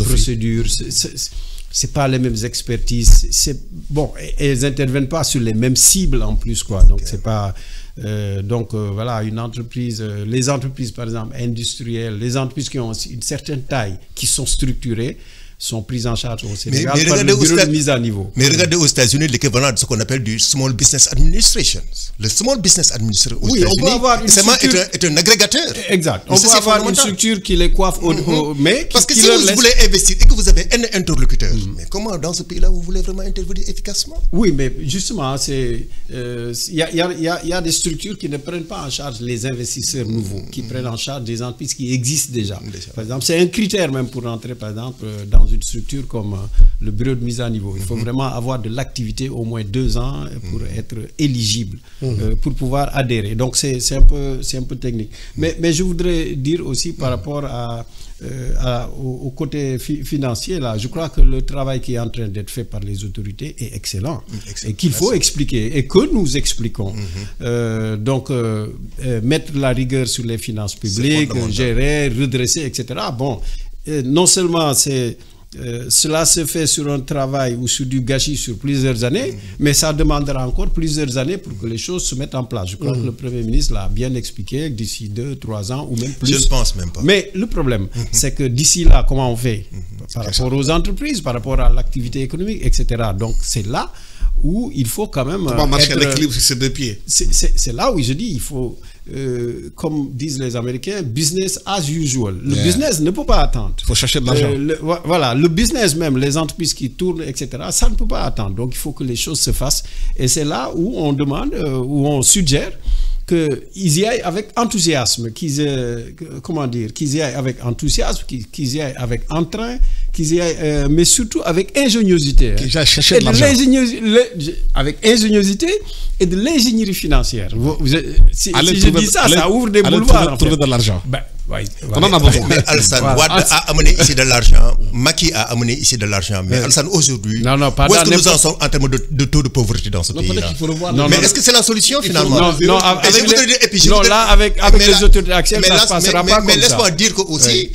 procédures, ce n'est pas les mêmes expertises. Bon, et elles n'interviennent pas sur les mêmes cibles en plus, quoi. Donc, c'est pas... voilà, une entreprise, les entreprises, par exemple, industrielles, les entreprises qui ont une certaine taille, qui sont structurées, sont prises en charge au Sénégal par le bureau de mise à niveau. Mais regardez aux États-Unis l'équivalent de ce qu'on appelle du Small Business Administration. Le Small Business Administration aux États-Unis, on peut avoir une structure... est un agrégateur. Exact. On peut avoir une structure qui les coiffe mais parce que si vous voulez investir et que vous avez un interlocuteur, mais comment dans ce pays-là vous voulez vraiment intervenir efficacement? Oui, mais justement, il y a des structures qui ne prennent pas en charge les investisseurs nouveaux, qui prennent en charge des entreprises qui existent déjà. Par exemple, c'est un critère même pour rentrer, par exemple, dans une structure comme le bureau de mise à niveau. Il faut vraiment avoir de l'activité au moins 2 ans pour être éligible, pour pouvoir adhérer. Donc c'est un peu technique. Mais je voudrais dire aussi par rapport au côté financier, là, je crois que le travail qui est en train d'être fait par les autorités est excellent. Et qu'il faut expliquer et que nous expliquons. Donc mettre la rigueur sur les finances publiques, gérer, redresser, etc. Bon, non seulement cela se fait sur un travail ou sur du gâchis sur plusieurs années, mais ça demandera encore plusieurs années pour que les choses se mettent en place. Je crois que le Premier ministre l'a bien expliqué, d'ici 2-3 ans ou même plus. Je ne pense même pas. Mais le problème, c'est que d'ici là, comment on fait par rapport aux entreprises, par rapport à l'activité économique, etc. Donc c'est là où il faut quand même... Comment marcher à l'équilibre sur ses 2 pieds. C'est là où je dis, il faut... comme disent les Américains, business as usual. Le business ne peut pas attendre. Il faut chercher de l'argent. Voilà, le business même, les entreprises qui tournent, etc., ça ne peut pas attendre. Donc, il faut que les choses se fassent. Et c'est là où on demande, où on suggère qu'ils y aillent avec enthousiasme, qu'ils y aillent avec enthousiasme, qu'ils y aillent avec entrain, qu'ils y aillent, mais surtout avec ingéniosité. Qu'ils aillent chercher de l'argent. Avec ingéniosité et de l'ingénierie financière. Si je dis ça, ça ouvre des boulevards. Trouver de l'argent. Oui, on en a besoin. Mais Alassane Wade a amené ici de l'argent, Macky a amené ici de l'argent, mais Alassane aujourd'hui, où est-ce que nous en sommes en termes de taux de pauvreté dans ce pays-là? Mais est-ce que c'est la solution finalement? Non, avec les autorités actuelles, ça ne passera pas comme ça. Mais laisse-moi dire que aussi,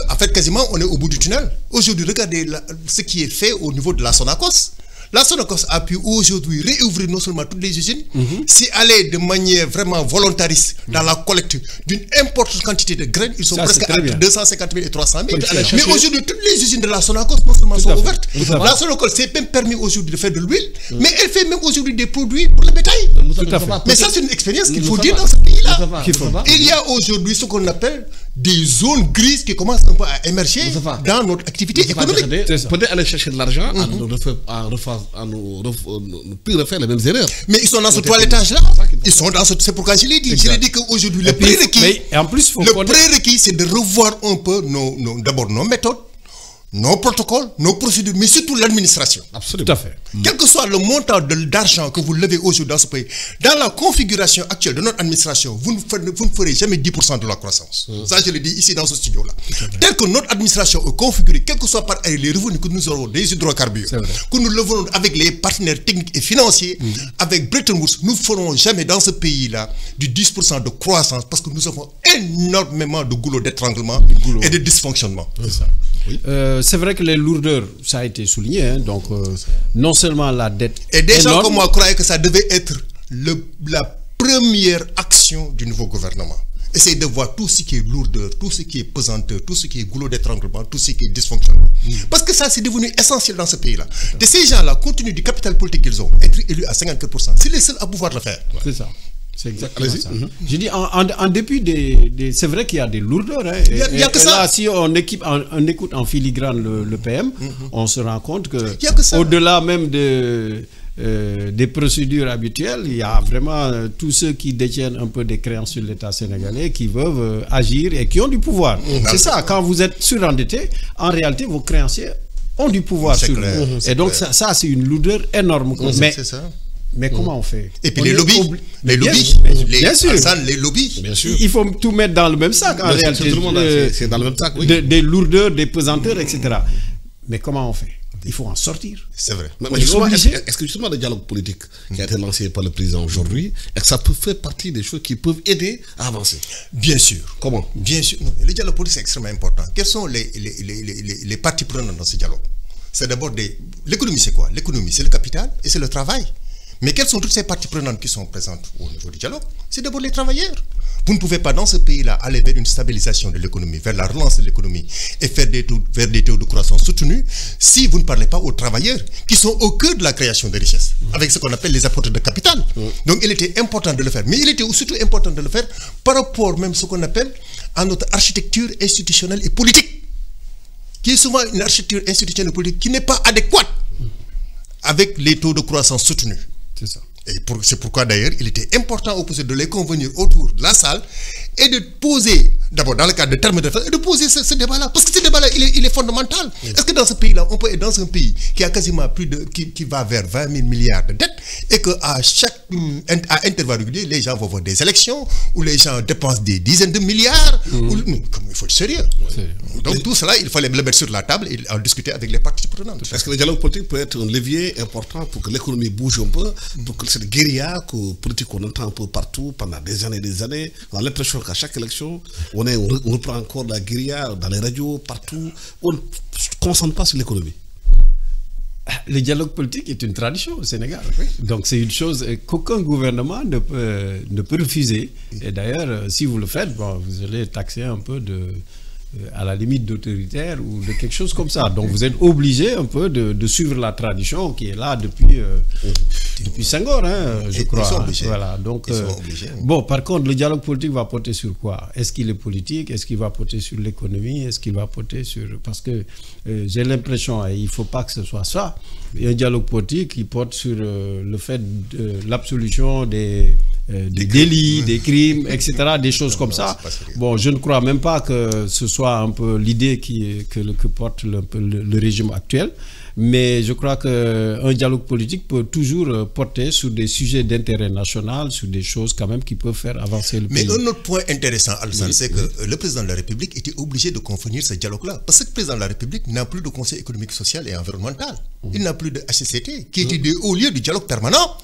en fait quasiment on est au bout du tunnel. Aujourd'hui, regardez ce qui est fait au niveau de la Sonacos. La Sonacos a pu aujourd'hui réouvrir non seulement toutes les usines, si aller de manière vraiment volontariste dans la collecte d'une importante quantité de graines, ils sont presque entre 250 000 et 300 000. Mais aujourd'hui, toutes les usines de la Sonacos non seulement sont ouvertes. La Sonacos s'est même permis aujourd'hui de faire de l'huile, mais elle fait même aujourd'hui des produits pour le bétail. Tout à fait. Mais ça, c'est une expérience qu'il faut dire dans ce pays-là. Il y a aujourd'hui ce qu'on appelle des zones grises qui commencent un peu à émerger dans notre activité économique. Peut-être aller chercher de l'argent à ne plus refaire les mêmes erreurs. Mais ils sont dans ce toilettage-là. Ils sont dans ce... C'est pourquoi je l'ai dit. Je l'ai dit qu'aujourd'hui, le prérequis, c'est de revoir un peu d'abord nos méthodes, nos protocoles, nos procédures, mais surtout l'administration. Absolument. Tout à fait. Quel que soit le montant d'argent que vous levez aujourd'hui dans ce pays, dans la configuration actuelle de notre administration, vous ne ferez jamais 10% de la croissance. Ça, je le dis ici dans ce studio-là. Tel que notre administration est configurée, quel que soit par les revenus que nous aurons des hydrocarbures, que nous levons avec les partenaires techniques et financiers, avec Bretton Woods, nous ne ferons jamais dans ce pays-là du 10% de croissance parce que nous avons énormément de goulot d'étranglement et de dysfonctionnement. C'est ça. Oui. C'est vrai que les lourdeurs, ça a été souligné, hein, donc non seulement la dette. Et des gens comme moi croyaient que ça devait être la première action du nouveau gouvernement. Essayer de voir tout ce qui est lourdeur, tout ce qui est pesanteur, tout ce qui est goulot d'étranglement, tout ce qui est dysfonctionnement. Parce que ça, c'est devenu essentiel dans ce pays-là. Et ces gens-là, compte tenu du capital politique qu'ils ont, être élus à 54%, c'est les seuls à pouvoir le faire. C'est ça. C'est exactement ça. Je dis, en dépit des c'est vrai qu'il y a des lourdeurs. Hein, il y a que ça. Là, si on écoute en filigrane le PM, on se rend compte que au-delà même des procédures habituelles, il y a vraiment tous ceux qui détiennent un peu des créances sur l'État sénégalais qui veulent agir et qui ont du pouvoir. C'est ça, quand vous êtes surendetté, en réalité, vos créanciers ont du pouvoir sur vous. Et donc, ça c'est une lourdeur énorme. C'est ça. Mais comment on fait? Et puis les lobbies, bien sûr. Les lobbies. Bien sûr. Il faut tout mettre dans le même sac en réalité. C'est dans le même sac, oui. Des lourdeurs, des pesanteurs, etc. Mais comment on fait? Il faut en sortir. C'est vrai. Mais justement, est-ce que justement le dialogue politique qui a été lancé par le président aujourd'hui, est-ce que ça peut faire partie des choses qui peuvent aider à avancer? Bien sûr. Comment? Bien sûr. Non, le dialogue politique, c'est extrêmement important. Quels sont les parties prenantes dans ce dialogue? C'est d'abord l'économie, c'est quoi? L'économie, c'est le capital et c'est le travail. Mais quelles sont toutes ces parties prenantes qui sont présentes au niveau du dialogue? C'est d'abord les travailleurs. Vous ne pouvez pas dans ce pays-là aller vers une stabilisation de l'économie, vers la relance de l'économie et vers des taux de croissance soutenus si vous ne parlez pas aux travailleurs qui sont au cœur de la création de richesses, avec ce qu'on appelle les apporteurs de capital. Donc il était important de le faire. Mais il était surtout important de le faire par rapport même à ce qu'on appelle à notre architecture institutionnelle et politique, qui est souvent une architecture institutionnelle et politique qui n'est pas adéquate avec les taux de croissance soutenus. C'est ça. Et c'est pourquoi d'ailleurs il était important de les convenir autour de la salle et de poser, d'abord dans le cadre de termes de et de poser ce débat-là. Parce que ce débat-là, il est fondamental. Est-ce que dans ce pays-là, on peut être dans un pays qui a quasiment qui va vers 20 000 milliards de dettes et qu'à à intervalles réguliers, les gens vont voir des élections où les gens dépensent des dizaines de milliards. Il faut être sérieux. Donc tout cela, il fallait le mettre sur la table et en discuter avec les parties prenantes. Est-ce que le dialogue politique peut être un levier important pour que l'économie bouge un peu, pour que cette guérilla politique qu'on entend un peu partout pendant des années, on a l'impression qu'à chaque élection, on reprend encore la guérilla dans les radios, partout, on ne se concentre pas sur l'économie. Le dialogue politique est une tradition au Sénégal. Donc c'est une chose qu'aucun gouvernement ne peut refuser. Et d'ailleurs, si vous le faites, vous allez taxer un peu à la limite d'autoritaire ou de quelque chose comme ça. Donc vous êtes obligé un peu de suivre la tradition qui est là depuis Senghor, hein, je crois. Ils sont obligés. Voilà. Donc, bon, par contre, le dialogue politique va porter sur quoi? Est-ce qu'il est politique? Est-ce qu'il va porter sur l'économie? Est-ce qu'il va porter sur... Parce que j'ai l'impression, et il ne faut pas que ce soit ça, il y a un dialogue politique qui porte sur le fait de l'absolution des délits, des crimes, etc., des choses comme ça. Bon, je ne crois même pas que ce soit un peu l'idée que porte le régime actuel, mais je crois qu'un dialogue politique peut toujours porter sur des sujets d'intérêt national, sur des choses quand même qui peuvent faire avancer le pays. Mais un autre point intéressant, Alassane, c'est que le président de la République était obligé de convenir ce dialogue-là, parce que le président de la République n'a plus de Conseil économique, social et environnemental. Il n'a plus de HCCT, qui était des hauts lieux du dialogue permanent.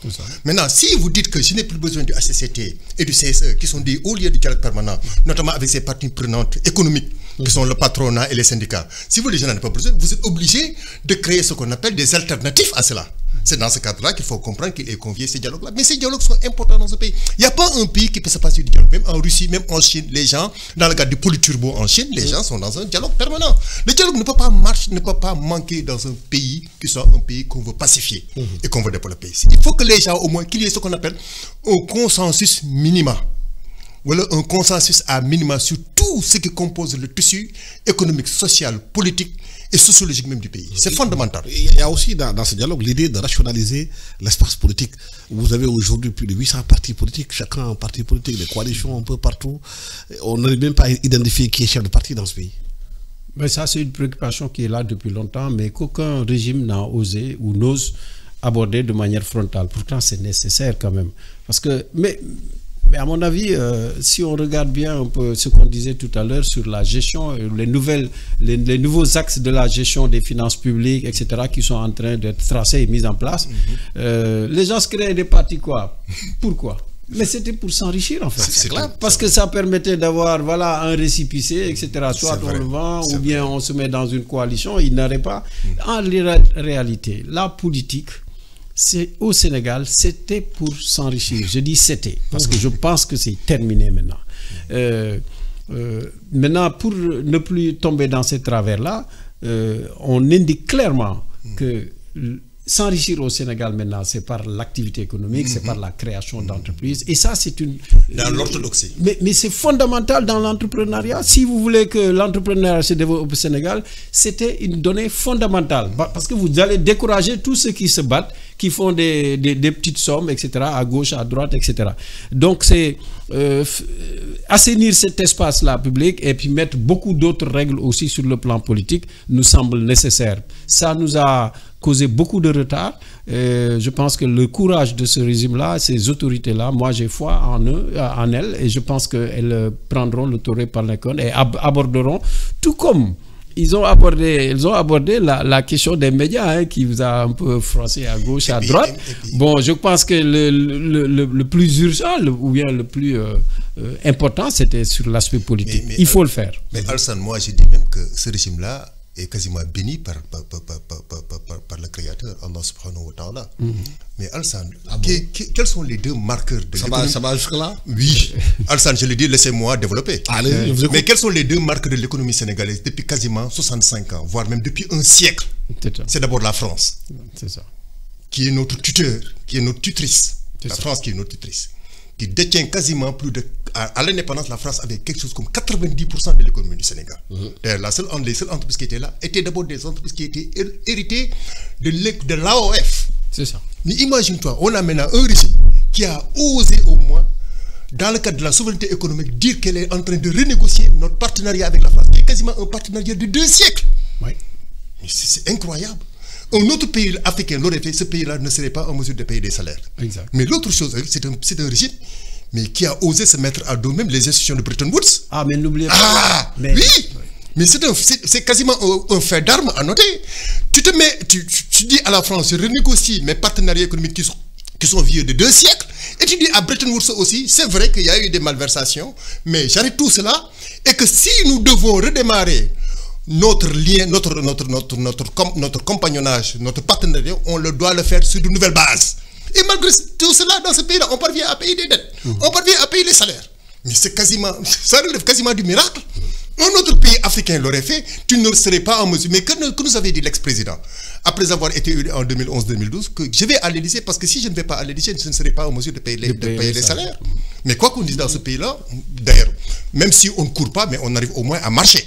Maintenant, si vous dites que je n'ai plus besoin du HCCT et du CSE, qui sont des hauts lieux du dialogue permanent, notamment avec ces parties prenantes économiques, qui sont le patronat et les syndicats, si vous les gens n'en avez pas besoin, vous êtes obligé de créer ce qu'on appelle des alternatives à cela. C'est dans ce cadre-là qu'il faut comprendre qu'il est convié ces dialogues-là. Mais ces dialogues sont importants dans ce pays. Il n'y a pas un pays qui peut se passer du dialogue. Même en Russie, même en Chine, les gens, dans le cadre du Polyturbo en Chine, les gens sont dans un dialogue permanent. Le dialogue ne peut pas marcher, ne peut pas manquer dans un pays qui soit un pays qu'on veut pacifier et qu'on veut développer. Il faut que les gens, au moins, qu'il y ait ce qu'on appelle un consensus minima. Voilà un consensus à minima sur tout ce qui compose le tissu économique, social, politique et sociologique même du pays. C'est fondamental. Il y a aussi dans ce dialogue l'idée de rationaliser l'espace politique. Vous avez aujourd'hui plus de 800 partis politiques, chacun un parti politique, des coalitions un peu partout. On n'arrive même pas à identifier qui est chef de parti dans ce pays. Mais ça, c'est une préoccupation qui est là depuis longtemps, mais qu'aucun régime n'a osé ou n'ose aborder de manière frontale. Pourtant, c'est nécessaire quand même. Parce que, mais à mon avis, si on regarde bien un peu ce qu'on disait tout à l'heure sur la gestion, les nouveaux axes de la gestion des finances publiques, etc., qui sont en train d'être tracés et mis en place, les gens se créent des partis quoi? Pourquoi? Mais c'était pour s'enrichir en fait. C'est clair. Parce que ça permettait d'avoir un récipicé, etc. Soit on le vend ou bien on se met dans une coalition, il n'aurait pas. En réalité, la politique, au Sénégal, c'était pour s'enrichir. Je dis c'était, parce que je pense que c'est terminé maintenant. Maintenant, pour ne plus tomber dans ces travers-là, on indique clairement que s'enrichir au Sénégal maintenant, c'est par l'activité économique, c'est par la création d'entreprises. Et ça, c'est une... Dans l'orthodoxie. Mais c'est fondamental dans l'entrepreneuriat. Si vous voulez que l'entrepreneuriat se développe au Sénégal, c'était une donnée fondamentale. Parce que vous allez décourager tous ceux qui se battent, qui font des petites sommes, etc., à gauche, à droite, etc. Donc, c'est assainir cet espace-là public et puis mettre beaucoup d'autres règles aussi sur le plan politique nous semble nécessaire. Ça nous a causé beaucoup de retard. Je pense que le courage de ce régime-là, ces autorités-là, moi j'ai foi en elles et je pense qu'elles prendront le taureau par les cornes et aborderont, tout comme ils ont abordé la question des médias qui vous a un peu froissé à gauche, à droite. Bon, je pense que le plus urgent ou bien le plus important, c'était sur l'aspect politique. Il faut le faire. Mais Alassane, moi je dis même que ce régime-là est quasiment béni par le Créateur, Allah subhanahu wa ta'ala. Mais Alassane, quels sont les deux marqueurs de l'économie? Ça va jusque-là? Oui. Alassane, je le dis, laissez-moi développer. Allez, mais quels sont les deux marqueurs de l'économie sénégalaise depuis quasiment 65 ans, voire même depuis un siècle? C'est d'abord la France. C'est ça. Qui est notre tuteur, qui est notre tutrice. La France qui est notre tutrice. Qui détient quasiment plus de... À l'indépendance, la France avait quelque chose comme 90% de l'économie du Sénégal. Les seules entreprises qui étaient là étaient d'abord des entreprises qui étaient héritées de l'AOF. C'est ça. Mais imagine-toi, on a maintenant un régime qui a osé au moins, dans le cadre de la souveraineté économique, dire qu'elle est en train de renégocier notre partenariat avec la France, qui est quasiment un partenariat de 2 siècles. Oui. Mais c'est incroyable. Un autre pays africain l'aurait fait, ce pays-là ne serait pas en mesure de payer des salaires. Exact. Mais l'autre chose, c'est un régime mais qui a osé se mettre à dos même les institutions de Bretton Woods. Ah, mais n'oubliez pas. Ah, mais, oui. Mais c'est quasiment un fait d'armes à noter. Tu dis à la France, je renégocie mes partenariats économiques qui sont vieux de 2 siècles. Et tu dis à Bretton Woods aussi, c'est vrai qu'il y a eu des malversations, mais j'arrête tout cela. Et que si nous devons redémarrer notre lien, notre compagnonnage, notre partenariat, on doit le faire sur de nouvelles bases. Et malgré tout cela, dans ce pays-là, on parvient à payer des dettes. On parvient à payer les salaires. Mais ça relève quasiment du miracle. Un autre pays africain l'aurait fait, tu ne serais pas en mesure. Mais que nous avait dit l'ex-président, après avoir été élu en 2011-2012, que je vais à l'Élysée parce que si je ne vais pas à l'Élysée, je ne serai pas en mesure de payer les salaires. Mais quoi qu'on dise dans ce pays-là, d'ailleurs, même si on ne court pas, mais on arrive au moins à marcher.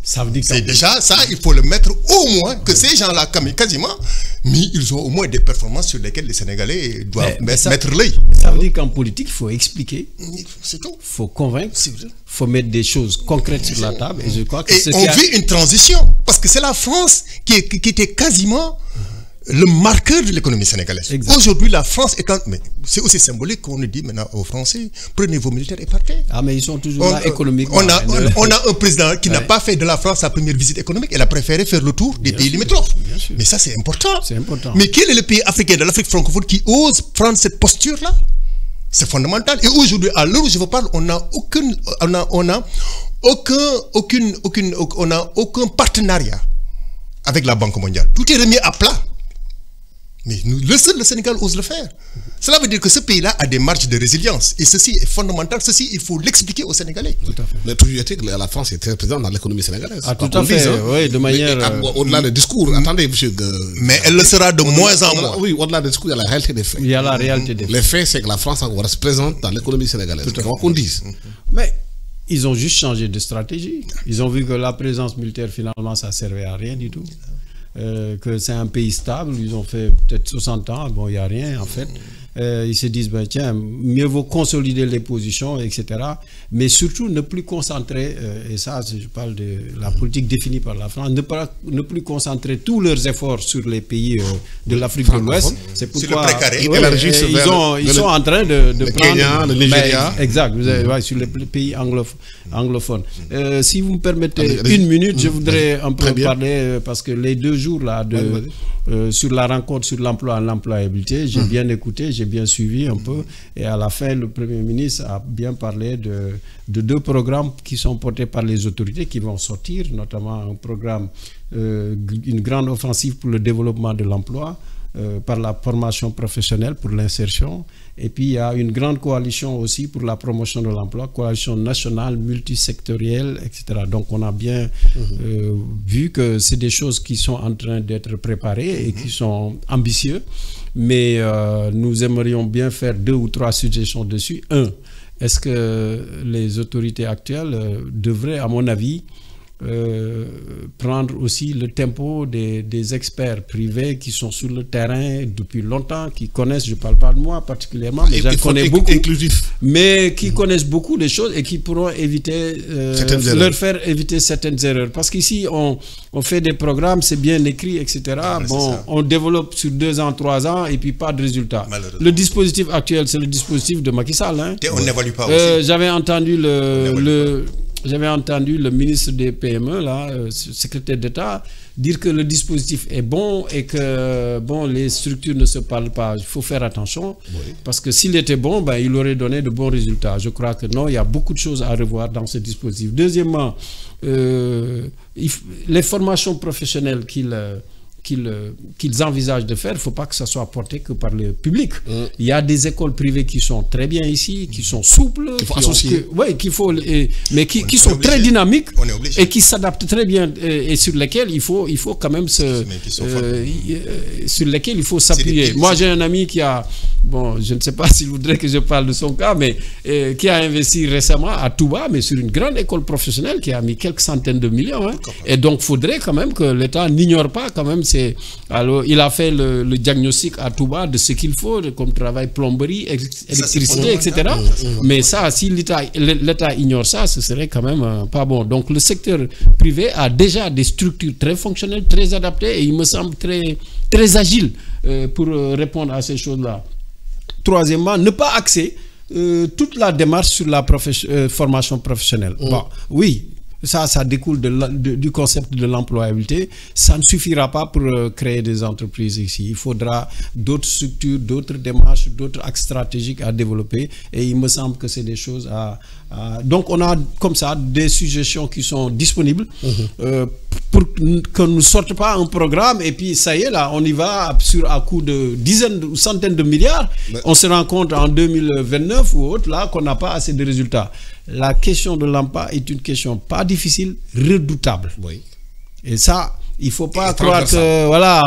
Ça veut dire c'est déjà ça, il faut le mettre au moins, que ces gens-là, quasiment, mais ils ont au moins des performances sur lesquelles les Sénégalais doivent mettre l'œil. Ça veut dire qu'en politique, il faut expliquer, c'est tout. Il faut convaincre, il faut mettre des choses concrètes sur la table. Et je crois que on vit une transition, parce que c'est la France qui était quasiment le marqueur de l'économie sénégalaise. Aujourd'hui, la France est mais c'est aussi symbolique qu'on dit maintenant aux Français, prenez vos militaires et partez. Ah, mais ils sont toujours là économiquement. On a un président qui n'a pas fait de la France sa première visite économique, il a préféré faire le tour des pays limitrophes. Mais ça, c'est important. C'est important. Mais quel est le pays africain de l'Afrique francophone qui ose prendre cette posture-là? C'est fondamental. Et aujourd'hui, à l'heure où je vous parle, on n'a aucun partenariat avec la Banque mondiale. Tout est remis à plat. Mais le Sénégal ose le faire. Cela veut dire que ce pays-là a des marges de résilience. Et ceci est fondamental. Ceci, il faut l'expliquer aux Sénégalais. Tout à fait. Mais toujours est-il que la France est très présente dans l'économie sénégalaise. Ah, tout à fait, oui, de manière... Au-delà des discours, attendez, monsieur... Mais elle le sera de moins en moins. Oui, au-delà des discours, il y a la réalité des faits. Il y a la réalité des faits. Les faits, c'est que la France reste présente dans l'économie sénégalaise. Quoi qu'on dise. Mais ils ont juste changé de stratégie. Ils ont vu que la présence militaire, finalement, ça ne servait à rien du tout. Que c'est un pays stable, ils ont fait peut-être 60 ans, bon, il n'y a rien en fait. Ils se disent, ben, tiens, mieux vaut consolider les positions, etc. Mais surtout ne plus concentrer, et ça je parle de la politique définie par la France, ne plus concentrer tous leurs efforts sur les pays de l'Afrique de l'Ouest. C'est pourquoi ils sont en train de le prendre... Kenya, le Nigeria. Exact, vous avez, sur les pays anglophones. Si vous me permettez une minute, je voudrais un peu parler, parce que les 2 jours là, sur la rencontre sur l'emploi et l'employabilité, j'ai bien écouté, j'ai bien suivi un peu, et à la fin, le Premier ministre a bien parlé de 2 programmes qui sont portés par les autorités qui vont sortir, notamment un programme, une grande offensive pour le développement de l'emploi, par la formation professionnelle, pour l'insertion. Et puis, il y a une grande coalition aussi pour la promotion de l'emploi, coalition nationale, multisectorielle, etc. Donc, on a bien vu que c'est des choses qui sont en train d'être préparées et qui sont ambitieuses. Mais nous aimerions bien faire 2 ou 3 suggestions dessus. 1, est-ce que les autorités actuelles devraient, à mon avis, prendre aussi le tempo des experts privés qui sont sur le terrain depuis longtemps, qui connaissent, je ne parle pas de moi particulièrement, mais j'en connais beaucoup, mais qui connaissent beaucoup de choses et qui pourront éviter, leur faire éviter certaines erreurs. Parce qu'ici, on fait des programmes, c'est bien écrit, etc. Bon, on développe sur 2 ans, 3 ans, et puis pas de résultat. Le dispositif actuel, c'est le dispositif de Macky Sall. Hein. On n'évalue pas aussi. J'avais entendu le ministre des PME, là, secrétaire d'État, dire que le dispositif est bon et que bon, les structures ne se parlent pas. Il faut faire attention, parce que s'il était bon, ben, il aurait donné de bons résultats. Je crois que non, il y a beaucoup de choses à revoir dans ce dispositif. Deuxièmement, les formations professionnelles qu'ils envisagent de faire, il ne faut pas que ça soit porté que par le public. Il y a des écoles privées qui sont très bien ici, qui sont souples, mais qui sont très dynamiques et qui s'adaptent très bien et sur lesquelles il faut quand même sur lesquelles il faut s'appuyer. Moi, j'ai un ami qui a, bon, je ne sais pas s'il voudrait que je parle de son cas, mais qui a investi récemment à Touba, mais sur une grande école professionnelle qui a mis quelques centaines de millions. Hein. Et donc, il faudrait quand même que l'État n'ignore pas quand même. Alors, il a fait le diagnostic à Touba de ce qu'il faut, comme travail, plomberie, électricité, etc. Mais ça, si l'État ignore ça, ce serait quand même pas bon. Donc, le secteur privé a déjà des structures très fonctionnelles, très adaptées, et il me semble très agile pour répondre à ces choses-là. Troisièmement, ne pas axer toute la démarche sur la formation professionnelle. Bon, oui. Ça découle du concept de l'employabilité. Ça ne suffira pas pour créer des entreprises ici. Il faudra d'autres structures, d'autres démarches, d'autres axes stratégiques à développer. Et il me semble que c'est des choses donc on a comme ça des suggestions qui sont disponibles pour qu'on ne sorte pas un programme et puis ça y est là, on y va à coup de dizaines ou centaines de milliards. On se rend compte en 2029 ou autre là qu'on n'a pas assez de résultats. La question de l'emploi est une question pas difficile, redoutable. Oui. Et ça, il ne faut pas croire que... Voilà,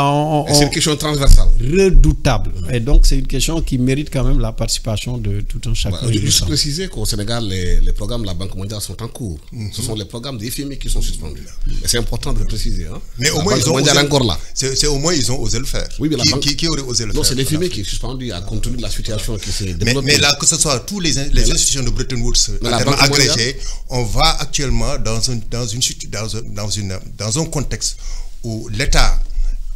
c'est une question transversale. Redoutable. Et donc, c'est une question qui mérite quand même la participation de tout un chacun. Je veux juste préciser qu'au Sénégal, les programmes de la Banque mondiale sont en cours. Ce sont les programmes des FMI qui sont suspendus. Et c'est important de le préciser. Hein. Mais au moins, ils ont osé, encore là. C'est au moins, ils ont osé le faire. Oui, mais qui aurait osé le faire? Non, c'est les FMI qui est suspendu compte tenu de la situation qui s'est développée. Mais là, que ce soit tous les institutions de Bretton Woods agrégées, on va actuellement dans un contexte où l'État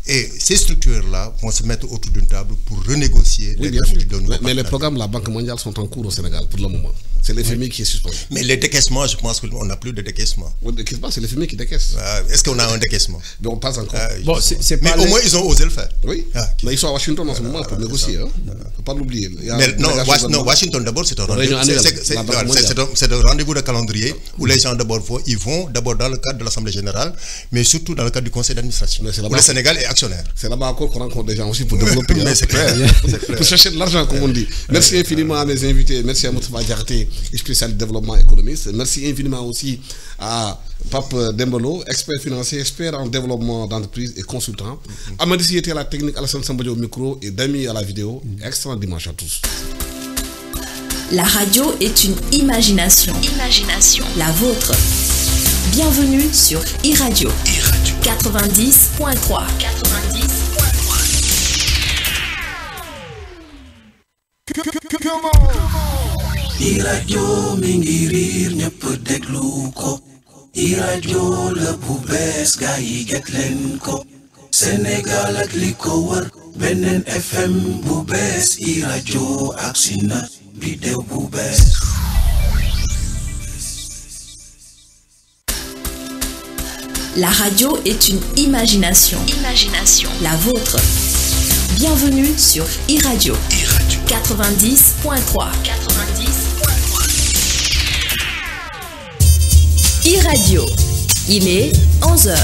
et ces structures-là vont se mettre autour d'une table pour renégocier les termes du Mais les programmes de la Banque mondiale sont en cours au Sénégal pour le moment. C'est le FMI qui est suspendu. Mais les décaissements, je pense qu'on n'a plus de décaissement. Le décaissement, c'est le FMI qui décaisse. Est-ce qu'on a un décaissement? Mais on passe encore. Bon, mais au moins, ils ont osé le faire. Oui. Mais ils sont à Washington en ce moment pour négocier. Il ne faut pas l'oublier. Mais non, Washington d'abord, c'est un rendez-vous de calendrier où les gens d'abord ils vont d'abord dans le cadre de l'Assemblée générale, mais surtout dans le cadre du conseil d'administration. Où le Sénégal est actionnaire. C'est là-bas encore qu'on rencontre des gens aussi pour développer. Mais c'est clair. Pour chercher de l'argent, comme on dit. Merci infiniment à mes invités. Merci à Moustapha Diakhaté, spécialiste développement économiste. Merci infiniment aussi à Pape Dembolo, expert financier, expert en développement d'entreprise et consultant. Amadissi était à la technique, Alassane Sambadio au micro et Dami à la vidéo. Excellent dimanche à tous. La radio est une imagination. La vôtre. Bienvenue sur iRadio. 90.3. iRadio mi ngi riir ñëpp déglu ko iRadio la bu bees gaa yi get leen ko Sénégal ak li ko wër beneen FM bu bees iRadio agsi na bidéo bu bees. La radio est une imagination. La vôtre. Bienvenue sur iRadio. 90.3. iRadio. Il est 11h.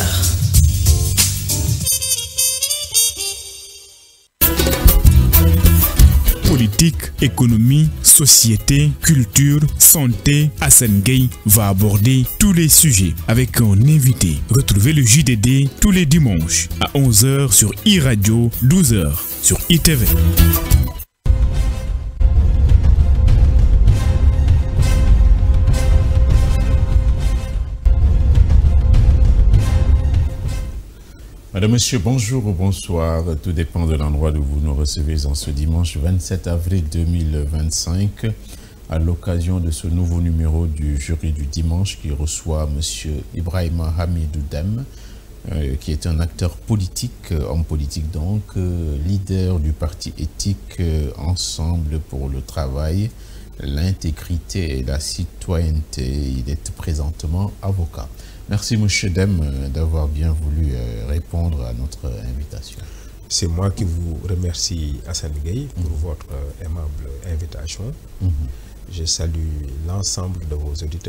Politique, économie, société, culture, santé, Hassan Gueye va aborder tous les sujets avec un invité. Retrouvez le JDD tous les dimanches à 11h sur iRadio, 12h sur ITV. Madame, Monsieur, bonjour ou bonsoir. Tout dépend de l'endroit où vous nous recevez en ce dimanche 27 avril 2025 à l'occasion de ce nouveau numéro du jury du dimanche qui reçoit Monsieur Ibrahima Hamidou Dème, qui est un acteur politique, homme politique donc, leader du parti éthique Ensemble pour le travail, l'intégrité et la citoyenneté. Il est présentement avocat. Merci M. Dème d'avoir bien voulu répondre à notre invitation. C'est moi qui vous remercie, Hassan Gueye, pour votre aimable invitation. Je salue l'ensemble de vos auditeurs.